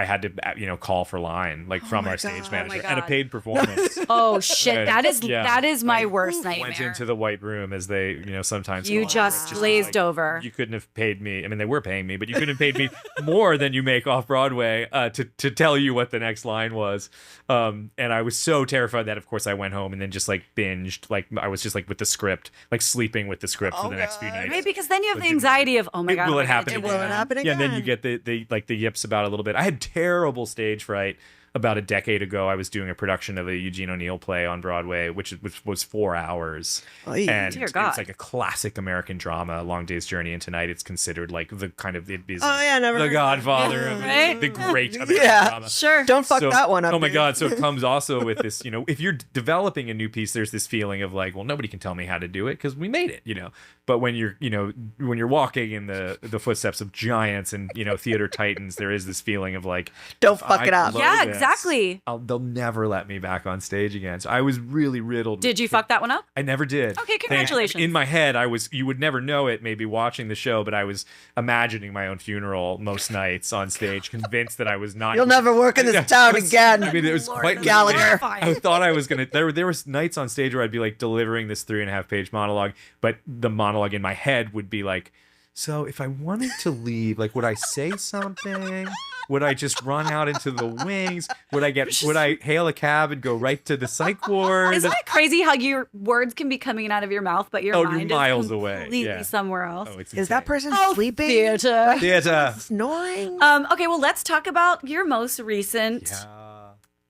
had to, you know, call for line like from our stage manager and a God. paid performance. Oh shit! Yeah. That is my worst Went nightmare. into the white room, as they, you know, sometimes You call it. just It's glazed like, over. You couldn't have paid me. I mean, they were paying me, but you couldn't have paid me more than you make off Broadway to tell you what the next line was. And I was so terrified that, of course, I went home and then just like binged. Like I was just like with the script, like sleeping with the script for the next few nights. Right, because then you have the Like, anxiety of, oh my God, will am I it gonna happen do again? Will it happen Yeah, and then you again? get the yips about it a little bit. I had terrible stage fright about a decade ago. I was doing a production of a Eugene O'Neill play on Broadway, which was 4 hours. Oy. And Dear it's God. like a classic American drama, A Long Day's Journey into Night. It's considered like the kind of, it is Oh, yeah, never the heard of Godfather of Right? the great American Yeah. drama. Sure. Don't fuck So- that one up. Oh my dude. God. So it comes also with this, you know, if you're developing a new piece, there's this feeling of like, well, nobody can tell me how to do it because we made it, you know. But when you're, you know, when you're walking in the footsteps of giants and, you know, theater titans, there is this feeling of like, Don't if fuck I it up. blow Yeah, this, exactly. they'll never let me back on stage again. So I was really riddled. Did you fuck that one up? I never did. Okay, congratulations. In my head, you would never know it maybe watching the show, but I was imagining my own funeral most nights on stage, convinced that I was not. You'll never work in this town again. I mean, it was Lord, quite that's Gallagher. terrifying. I thought I was gonna. There was nights on stage where I'd be like delivering this 3.5-page monologue, but the monologue in my head would be like, so if I wanted to leave, like, would I say something? Would I just run out into the wings? Would I hail a cab and go right to the psych ward? Isn't it crazy how your words can be coming out of your mouth, but your Oh, you're mind miles is away. completely Yeah. somewhere else? Oh, it's Is that insane. person Oh, sleeping? theater. Theater? Snoring? Okay, well, let's talk about your most recent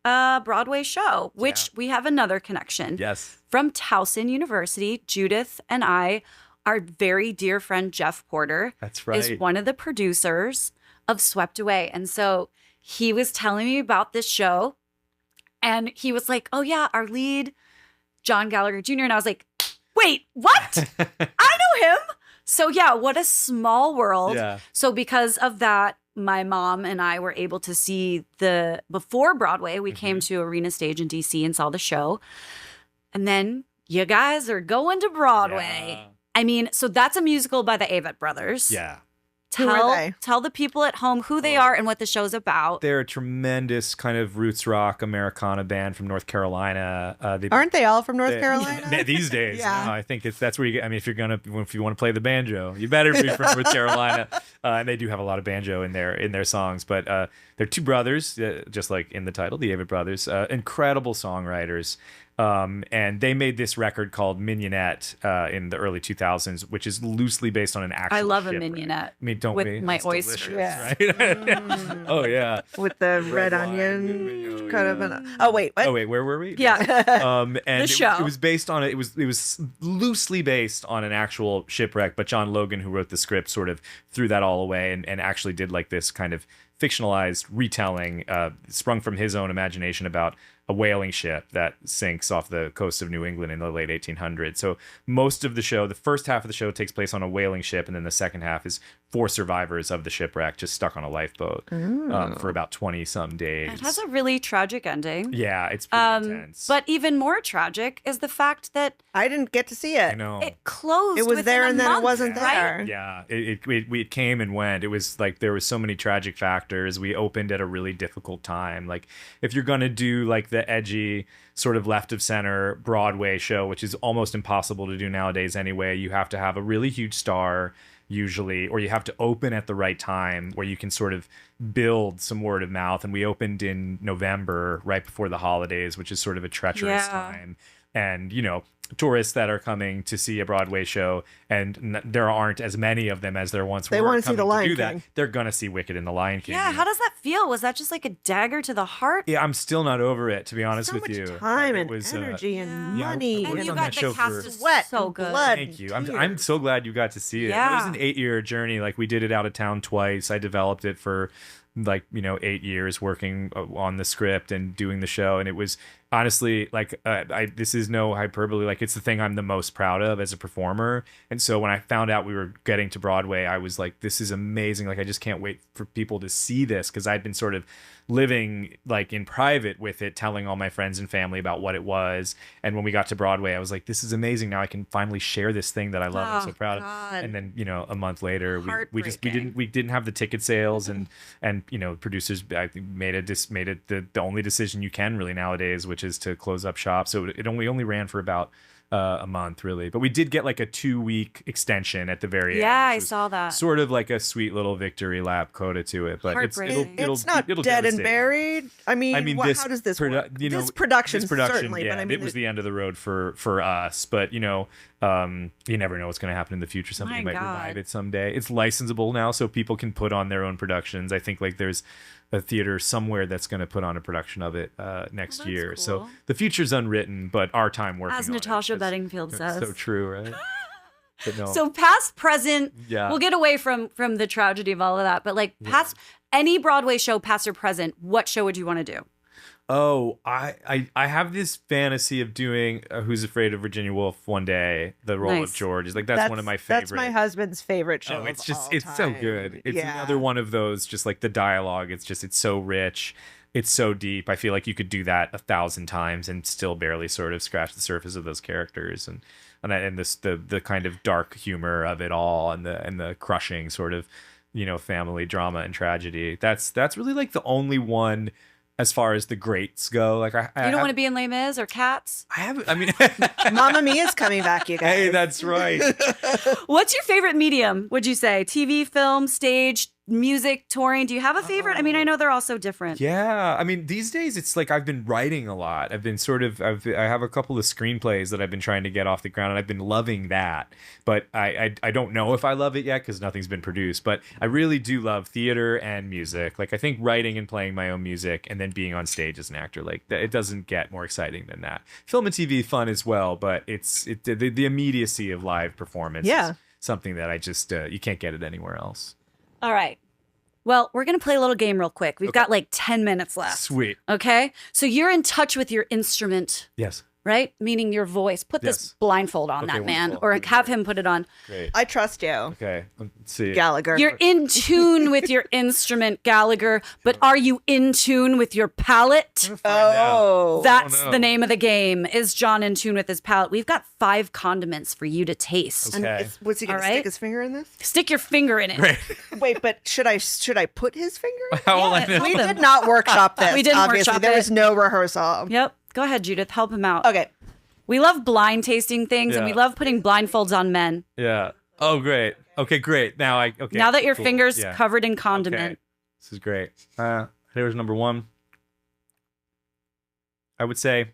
Broadway show, which we have another connection. Yes. From Towson University, Judith and I our very dear friend Jeff Porter That's right. is one of the producers of Swept Away. And so he was telling me about this show and he was like, oh yeah, our lead, John Gallagher Jr. And I was like, wait, what? I know him. So yeah, what a small world. Yeah. So because of that, my mom and I were able to see before Broadway, we came to Arena Stage in DC and saw the show. And then you guys are going to Broadway. Yeah. I mean, so that's a musical by the Avett Brothers. Yeah. Who are they? Tell the people at home who they are and what the show's about. They're a tremendous kind of roots rock Americana band from North Carolina. Aren't they all from North Carolina? These days? Yeah. No, I think that's where you get. I mean, if you want to play the banjo, you better be from North Carolina. And they do have a lot of banjo in their songs. But they're two brothers, just like in the title, the Avett Brothers. Incredible songwriters. And they made this record called Mignonette in the early 2000s, which is loosely based on an actual I love a shipwreck. mignonette. I mean, don't with we? my It's oysters. delicious, Yeah. right? Oh yeah. With the red wine. onion kind of an. Oh wait, what? Oh wait, where were we? Yeah. And The show. It was based on it was loosely based on an actual shipwreck, but John Logan, who wrote the script, sort of threw that all away and actually did like this kind of fictionalized retelling sprung from his own imagination about a whaling ship that sinks off the coast of New England in the late 1800s. So most of the show, the first half of the show takes place on a whaling ship, and then the second half is 4 survivors of the shipwreck just stuck on a lifeboat for about 20-some days. It has a really tragic ending. Yeah, it's pretty intense. But even more tragic is the fact that I didn't get to see it. I know. it closed. It was within there a and then month, it wasn't right? there. Yeah, it came and went. It was like there was so many tragic factors. We opened at a really difficult time. Like if you're gonna do like the edgy sort of left of center Broadway show, which is almost impossible to do nowadays anyway, you have to have a really huge star usually, or you have to open at the right time where you can sort of build some word of mouth. And we opened in November, right before the holidays, which is sort of a treacherous time. And, you know, tourists that are coming to see a Broadway show, and there aren't as many of them as there once were. They want to see coming The Lion do King. that. They're gonna see Wicked and The Lion King. Yeah, how does that feel? Was that just like a dagger to the heart? Yeah, I'm still not over it, to be honest So with much you. time It and was, energy and yeah, money. I And worked you on got that the show cast for- is Sweat so and good. blood. Thank you. I'm so glad you got to see it. Yeah. It was an 8-year journey. Like we did it out of town twice. I developed it for 8 years working on the script and doing the show, and it was honestly like this is no hyperbole, like it's the thing I'm the most proud of as a performer. And so when I found out we were getting to Broadway, I was like, this is amazing. Like I just can't wait for people to see this, because I'd been sort of living like in private with it, telling all my friends and family about what it was. And when we got to Broadway, I was like, this is amazing. Now I can finally share this thing that I love and so proud God. of. And then a month later we Heartbreaking. didn't have the ticket sales, and producers I think made it the only decision you can really nowadays, which is to close up shop. So it only ran for about a month really, but we did get like a 2-week extension at the very end. Yeah, which I was saw that. sort of like a sweet little victory lap coda to it, but Heartbreaking. It's not it'll dead and devastate. buried. I mean, this how does this work? This production certainly, yeah, but I mean, it was the end of the road for us. But you never know what's going to happen in the future. Somebody My might God. revive it someday. It's licensable now, so people can put on their own productions. I think like there's a theater somewhere that's going to put on a production of it next that's year. cool. So the future's unwritten, but our time working As on Natasha it is Bedingfield says. so true, right? But no. So past, present, Yeah. we'll get away from the tragedy of all of that, but like past any Broadway show, past or present, what show would you want to do? Oh, I have this fantasy of doing Who's Afraid of Virginia Woolf one day. The role Nice. of George is like that's one of my favorites. That's my husband's favorite show. Oh, it's of just all it's so time. good. It's Yeah. another one of those, just like the dialogue. It's so rich. It's so deep. I feel like you could do that 1,000 times and still barely sort of scratch the surface of those characters and the kind of dark humor of it all, and the crushing sort of family drama and tragedy. That's really like the only one as far as the greats go. Like You don't want to be in Les Mis or Cats? I haven't. I mean, Mamma Mia's coming back, you guys. hey, that's right. What's your favorite medium, would you say? TV, film, stage, music, touring. Do you have a favorite? I mean, I know they're all so different. Yeah, I mean, these days it's like I've been writing a lot. I've been I have a couple of screenplays that I've been trying to get off the ground, and I've been loving that. But I don't know if I love it yet because nothing's been produced. But I really do love theater and music. Like I think writing and playing my own music, and then being on stage as an actor, like it doesn't get more exciting than that. Film and TV fun as well, but the immediacy of live performance. Yeah. Is something that I just you can't get it anywhere else. All right. Well, we're going to play a little game real quick. We've got like 10 minutes left. Sweet. Okay. So you're in touch with your instrument, Yes. right? Meaning your voice. Put this Yes. blindfold on Okay, that man, wonderful. or have him put it on. Great. I trust you, Okay. Let's see. Gallagher. You're in tune with your instrument, Gallagher, but are you in tune with your palate? Oh. That's no. the name of the game. Is John in tune with his palate? We've got 5 condiments for you to taste. And Okay. what's he going All to right. stick his finger in this? Stick your finger in it. Great. Wait, but should I put his finger in? How will I Yeah, know? help We him. did not workshop this. We didn't obviously. workshop There it. was no rehearsal. Yep. Go ahead, Judith. Help him out. Okay. We love blind tasting things, and we Yeah. love putting blindfolds on men. Yeah. Oh, great. Okay, great. Now okay. Now that your cool. finger's Yeah. covered in condiment. Okay. This is great. Here's number 1. I would say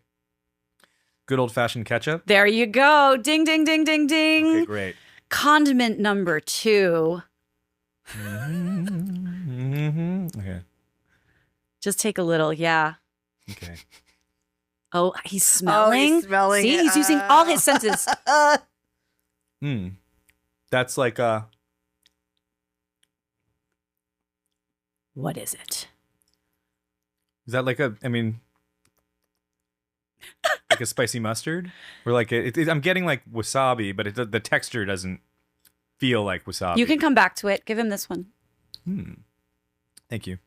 good old fashioned ketchup. There you go. Ding, ding, ding, ding, ding. Okay, great. Condiment number 2. Okay. Just take a little. Yeah. Okay. Oh, he's smelling. smelling See, it. he's using all his senses. That's like What is it? is that like like a spicy mustard? Or like I'm getting like wasabi, but the texture doesn't feel like wasabi. You can come back to it. Give him this one. Thank you.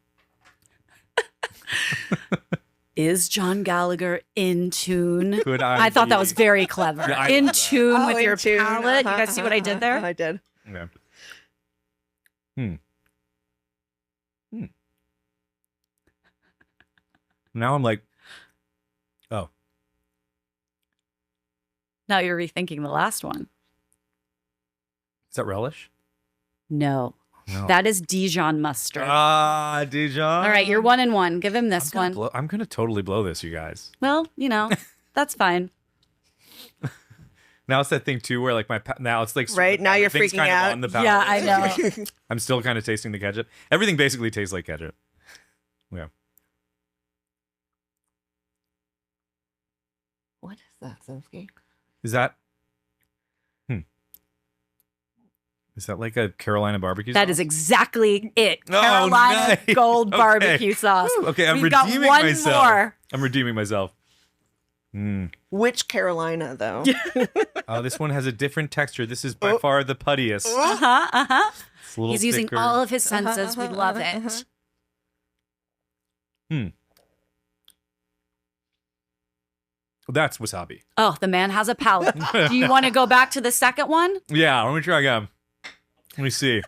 Is John Gallagher in tune? Could I thought that was be? very clever. Yeah, I In love that. tune with in your tune. palate. You guys see what I did there? I did. Okay. Now I'm like, oh, Now you're rethinking the last one. is that relish? No. No. That is Dijon mustard. Dijon. All right, you're 1 and 1. Give him this one. I'm gonna totally blow this, you guys. Well, that's fine. Now it's that thing too, where like now it's like Right, now you're everything's freaking kind of out. on the palate. Yeah, I know. I'm still kind of tasting the ketchup. Everything basically tastes like ketchup. Yeah. What is that, Zemsky? Is that? Is that like a Carolina barbecue sauce? That is exactly it. Oh, Carolina nice. Gold Okay. barbecue sauce. Okay, I'm We've got redeeming one myself. more. I'm redeeming myself. Which Carolina, though? Oh, this one has a different texture. This is by far the puttiest. Uh-huh, uh-huh. It's a little He's using thicker. all of his senses. We love it. That's wasabi. Oh, the man has a palate. Do you want to go back to the second one? Yeah, let me try again. Let me see.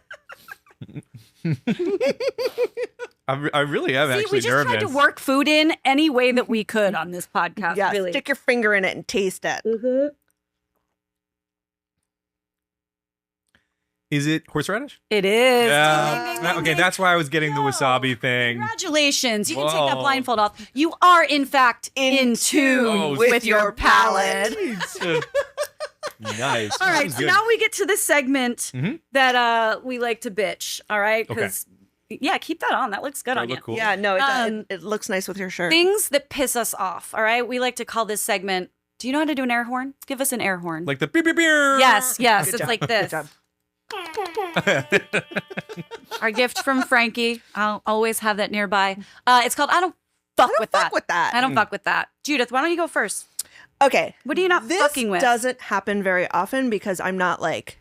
I really am See, actually we just nervous. tried to work food in any way that we could on this podcast. Yeah, really. stick your finger in it and taste it. Is it horseradish? It is. Yeah. Ding, ding, ding, Okay, ding. that's why I was getting the Yo, wasabi thing. Congratulations. You can take that Whoa. blindfold off. You are, in fact, in tune Oh, with your palate. Nice. All right, so now we get to the segment Mhm. that we like to bitch. All right, Okay. because yeah, keep that on. That looks good Does on it you. look cool? Yeah, no, Um, it looks nice with your shirt. Things that piss us off. All right, we like to call this segment. Do you know how to do an air horn? Give us an air horn. Like the beep beep beep. yes, Good it's job. like Good this. job. Our gift from Frankie. I'll always have that nearby. It's called I don't fuck with that. Fuck with that. I don't fuck with that. Judith, why don't you go first? Okay. What are you not This fucking with? doesn't happen very often because I'm not like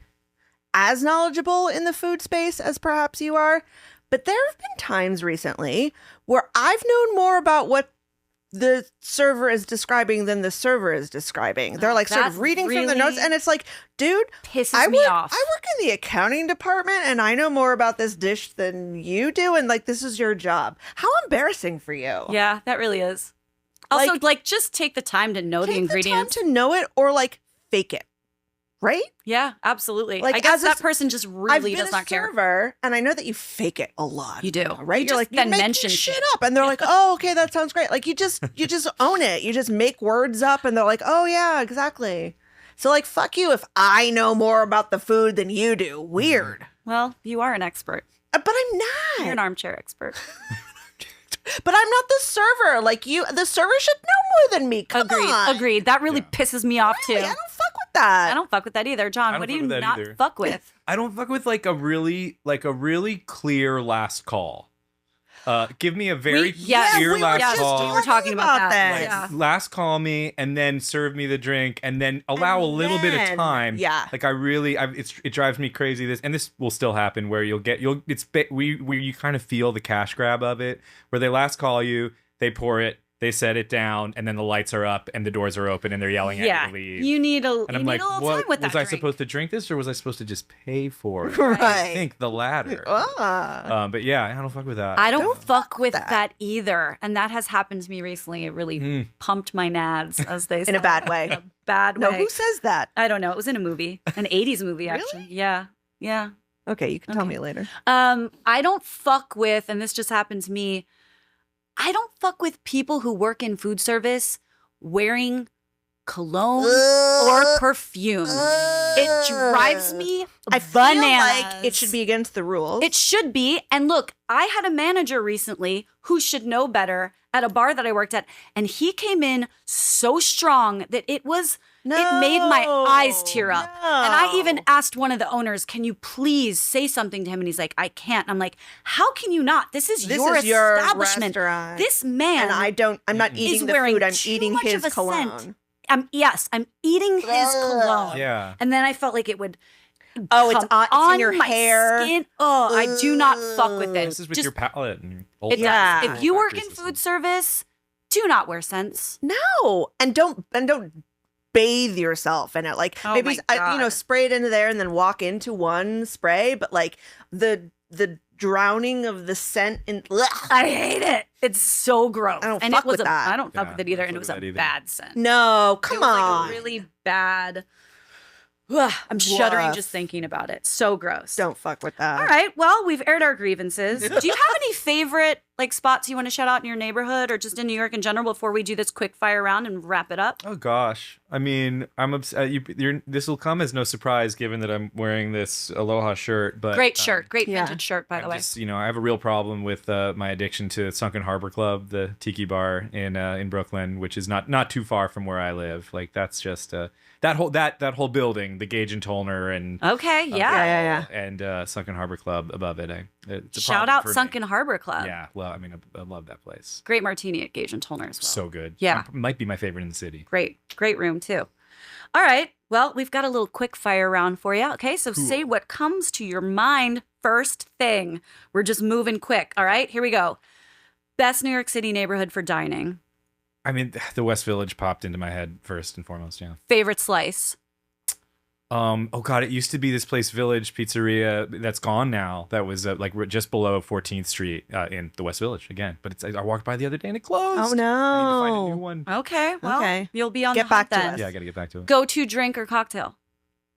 as knowledgeable in the food space as perhaps you are. But there have been times recently where I've known more about what the server is describing than the server is describing. They're like sort That of reading from the notes, really and it's like, dude, pisses I me work, off. I work in the accounting department, and I know more about this dish than you do, and like this is your job. How embarrassing for you! Yeah, that really is. Also, like just take the time to know the Take ingredients. the time to know it, or like fake it. right? Yeah, absolutely. Like, I guess as a that s- person just I've really been does a not care. server, and I know that you fake it a lot. You do. right? You You're like, just then you make mention shit shit. up, and they're like, oh, okay, that sounds great. Like, you just own it. You just make words up, and they're like, oh yeah, exactly. So like, fuck you if I know more about the food than you do. Weird. Well, you are an expert. But I'm You're an not. armchair expert. But I'm not the server. Like you, the server should know more than me. Come Agreed. on. Agreed. That really pisses me off Really? too. I don't fuck with that. I don't fuck with that either. John, don't what do fuck you with that not either. fuck with? I don't fuck with like a really clear last call. Give me a very yes, clear we were last just call. we were talking about that. this. Yeah. Last call me and then serve me the drink and then allow a little bit of then- time. yeah. Like it drives me crazy. This will still happen where you kind of feel the cash grab of it, where they last call you, they pour it, they set it down, and then the lights are up and the doors are open and they're yelling at Yeah. you to leave. You need a, and you I'm need like, a little what time with that was I drink. supposed to drink this or was I supposed to just pay for it? Right. I think the latter. Ah. But yeah, I don't fuck with that. I don't Don't fuck with that. that either. And that has happened to me recently. It really pumped my nads, as they say. In a bad way. A bad No, way. who says that? I don't know. It was in a movie, an 80s movie, Really? actually. Yeah. Yeah. Okay, you can tell Okay. me later. I don't fuck with, and this just happened to me, I don't fuck with people who work in food service wearing cologne or perfume. It drives me I bananas. feel like it should be against the rules. It should be. And look, I had a manager recently who should know better at a bar that I worked at, and he came in so strong that it made my eyes tear up. And I even asked one of the owners, "Can you please say something to him?" And he's like, "I can't." And I'm like, "How can you not? This is your establishment. restaurant. This man And I'm not is eating the wearing food. I'm too eating much his of a cologne. scent. I'm eating his cologne." Yeah. And then I felt like it would Oh, it's come on in your my hair. skin. Oh, I do not fuck with This this. is with Just- your palate and your it olfactory Yeah. does. If you work in system. food service, do not wear scents. No, and don't bathe yourself in it. Like Oh maybe my God. spray it into there and then walk into one spray. But like the drowning of the scent in. I hate it. It's so gross. I don't and fuck it was with that. I don't fuck Yeah, with it either, I don't and it was fuck a with that either. bad scent. No, It come was like on. a really bad. Ugh, I'm shuddering Woof. just thinking about it. So gross. Don't fuck with that. All right. Well, we've aired our grievances. Do you have any favorite like spots you want to shout out in your neighborhood or just in New York in general before we do this quick fire round and wrap it up? Oh gosh, I mean, I'm upset. This will come as no surprise, given that I'm wearing this Aloha shirt. But Great shirt. Great yeah. vintage shirt, by the way. Just, I have a real problem with my addiction to Sunken Harbor Club, the tiki bar in Brooklyn, which is not too far from where I live. Like that's just that whole building, the Gage and Tollner and Okay. Yeah. Yeah. and Sunken Harbor Club above it. It's a Shout problem out for me. Sunken Harbor Club. Yeah, well, I mean, I love that place. Great martini at Gage and Tollner as well. So good. Yeah. Might be my favorite in the city. Great room too. All right. Well, we've got a little quick fire round for you. Okay. So say what comes to your mind first thing. We're just moving quick. All right. Here we go. Best New York City neighborhood for dining. I mean, the West Village popped into my head first and foremost. Yeah. Favorite slice. Oh God, it used to be this place, Village Pizzeria, that's gone now. That was just below 14th Street in the West Village again. But I walked by the other day and it closed. Oh no. I need to find a new one. Okay. Well, Okay. you'll be on Get the hunt back to then. us. Yeah, I got to get back to it. Go-to drink or cocktail.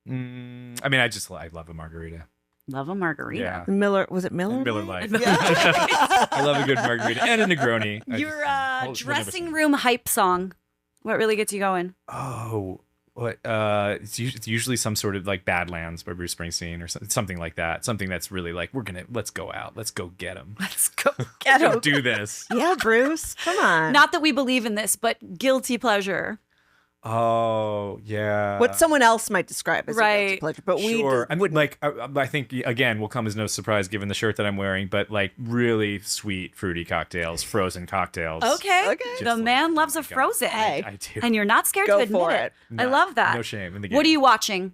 I mean, I love a margarita. Love a margarita. Yeah. Miller, was it Miller? Miller Lite. Yeah. I love a good margarita and a Negroni. Your I'll never dressing say- room hype song. What really gets you going? Oh, what? It's usually some sort of like Badlands by Bruce Springsteen or something like that. Something that's really like let's go out, let's go get them, Let's go get go him. do this. Yeah, Bruce. Come on. Not that we believe in this, but guilty pleasure. Oh yeah. what someone else might describe as a guilty Right. pleasure, but Sure. I mean, would like I think again will come as no surprise given the shirt that I'm wearing, but like really sweet fruity cocktails, frozen cocktails. Okay. Okay. The Just man like, loves oh a my God. frozen. Hey. I do. And you're not scared Go to admit for it. it. I love that. No shame in the game. What are you watching?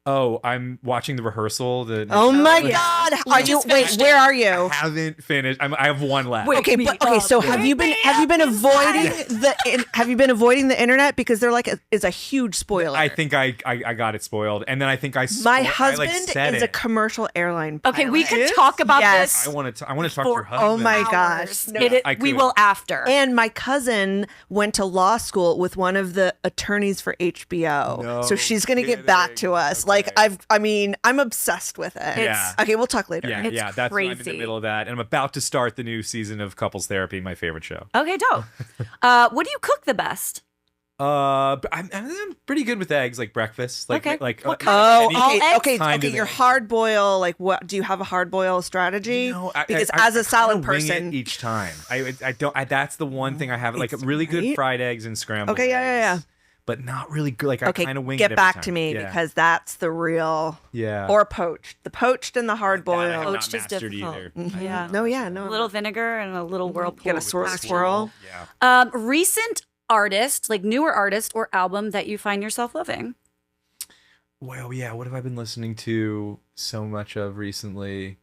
Oh, I'm watching the rehearsal. Oh my yeah. God! We Are you? just Wait, finished where are I you? haven't finished. I have one left. Wait. Okay, but okay. So have you been avoiding have you been avoiding the internet because they're like it's a huge spoiler? I think I got it spoiled, and then I think my I, husband said is a it. commercial airline pilot. Okay, we could talk about Yes. this. I want to talk to For- your husband. Oh my hours. gosh. No, It- I we could. will after. And my cousin went to law school with one of the attorneys for HBO. No so she's going to get back to us. kidding. Like I'm obsessed with it. Yeah. Okay, we'll talk later. Yeah, It's yeah, that's I'm in crazy. the middle of that, and I'm about to start the new season of Couples Therapy, my favorite show. Okay, dope. What do you cook the best? But I'm pretty good with eggs, like breakfast, like Okay. like What Oh, any- All okay, eggs? okay, Kind okay. of Your eggs. hard boil, like what? Do you have a hard boil strategy? Because as a salad kinda wing it person, each time, I don't. That's the one thing I have, like It's really good right. fried eggs and scrambled. Okay, yeah. eggs, But not really good. Like Okay, I kind of wing it get every back time. to me Yeah. because that's the real yeah. or poached. The poached and the hard That I have boil. not Poached is mastered difficult. either. Yeah. No, yeah, no. A little vinegar and a little whirlpool. Get a swirl. Yeah. Recent artist, like newer artist or album that you find yourself loving. Well, yeah. What have I been listening to so much of recently?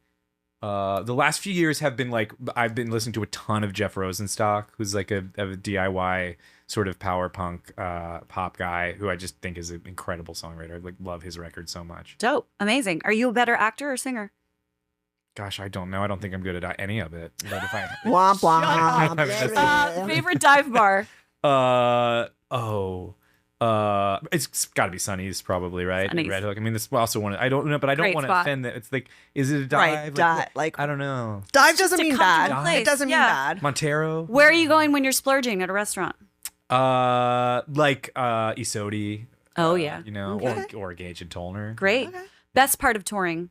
The last few years have been like I've been listening to a ton of Jeff Rosenstock, who's like a DIY sort of power punk pop guy who I just think is an incredible songwriter. I like love his record so much. Dope. Amazing. Are you a better actor or singer? Gosh, I don't know. I don't think I'm good at any of it. But if I Womp womp. Favorite dive bar? It's got to be Sunny's probably, right? Sunny's. Red Hook. I mean, this also one. I don't know, but I don't Great want to spot. offend that. It's like, is it a Right, dive? dive, like- I don't know. Dive doesn't a mean comfortable bad. place, It doesn't mean yeah. bad. Montero. Where are you going when you're splurging at a restaurant? Isodi. Oh, yeah. You know, Okay. or Gage and Tollner. Great. Okay. Best part of touring?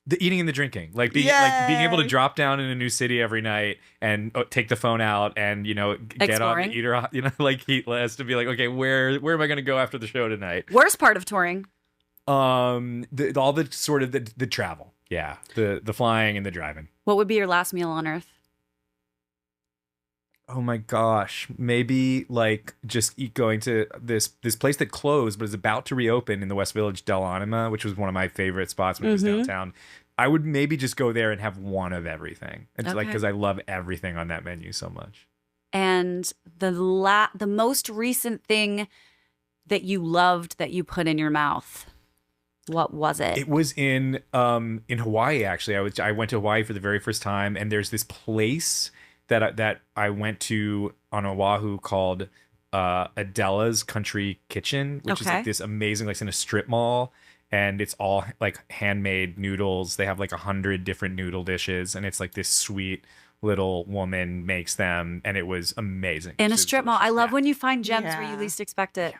The eating and the drinking, like being able to Yay. drop down in a new city every night and take the phone out and get on Exploring. the eater, like heat list to be like, okay, where am I going to go after the show tonight? Worst part of touring? All the sort of the travel, yeah, the flying and the driving. What would be your last meal on earth? Oh my gosh, maybe like just going to this place that closed but is about to reopen in the West Village, Del Anima, which was one of my favorite spots when I was downtown. I would maybe just go there and have one of everything, and like Okay. because I love everything on that menu so much. And the most recent thing that you loved that you put in your mouth, what was it? It was in Hawaii actually. I went to Hawaii for the very first time, and there's this place that I went to on Oahu called Adela's Country Kitchen, which is Okay. like this amazing, like it's in a strip mall, and it's all like handmade noodles. They have like 100 different noodle dishes, and it's like this sweet little woman makes them, and it was amazing. In a It strip was mall. I delicious. love Yeah. when you find gems where you Yeah. least expect it.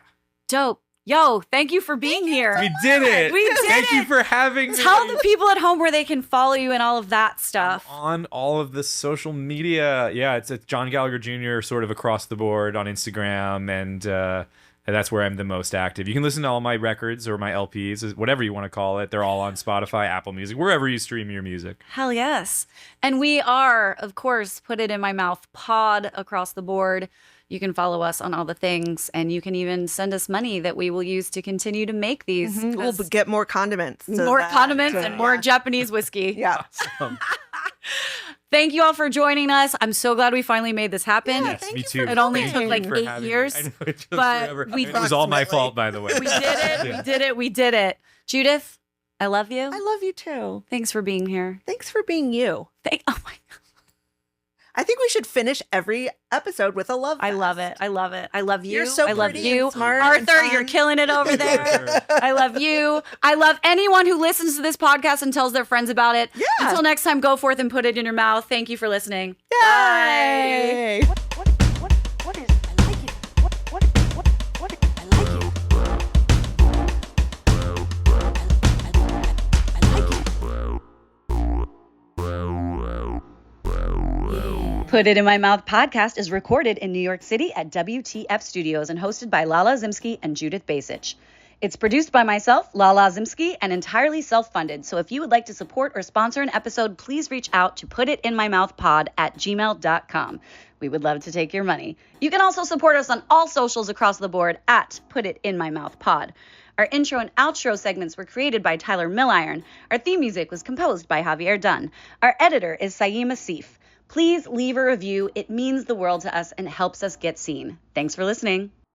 Dope. Yo, thank you for being here. We did it. We did Thank you it. for having me. Tell the people at home where they can follow you and all of that stuff. On all of the social media. Yeah, it's John Gallagher Jr. sort of across the board on Instagram, and that's where I'm the most active. You can listen to all my records or my LPs, whatever you want to call it. They're all on Spotify, Apple Music, wherever you stream your music. Hell yes. And we are, of course, Put It In My Mouth pod across the board. You can follow us on all the things, and you can even send us money that we will use to continue to make these. We'll get more condiments. so More that- condiments so- and more Japanese whiskey. Yeah. Thank you all for joining us. I'm so glad we finally made this happen. Yeah, Yes, thank me you too. It only Thank took you like for 8 having me. years, I know, it took but forever. we It was all my Approximately. fault, by the way. We did it. Yeah. We did it. We did it. Judith, I love you. I love you too. Thanks for being here. Thanks for being you. Oh my God. I think we should finish every episode with a love. I love fest. it. I love it. I love you. You're so I love pretty you. and smart and Arthur, you're fun. killing it over there. I love you. I love anyone who listens to this podcast and tells their friends about it. Yeah. Until next time, go forth and put it in your mouth. Thank you for listening. Bye. Yay! What is it? I like it. What is it? I like it. I like it. Put It In My Mouth podcast is recorded in New York City at WTF Studios and hosted by Lala Zimsky and Judith Basich. It's produced by myself, Lala Zimsky, and entirely self-funded. So if you would like to support or sponsor an episode, please reach out to putitinmymouthpod@gmail.com. We would love to take your money. You can also support us on all socials across the board at Put It In My Mouth Pod. Our intro and outro segments were created by Tyler Milliron. Our theme music was composed by Javier Dunn. Our editor is Saeem Asif. Please leave a review. It means the world to us and helps us get seen. Thanks for listening.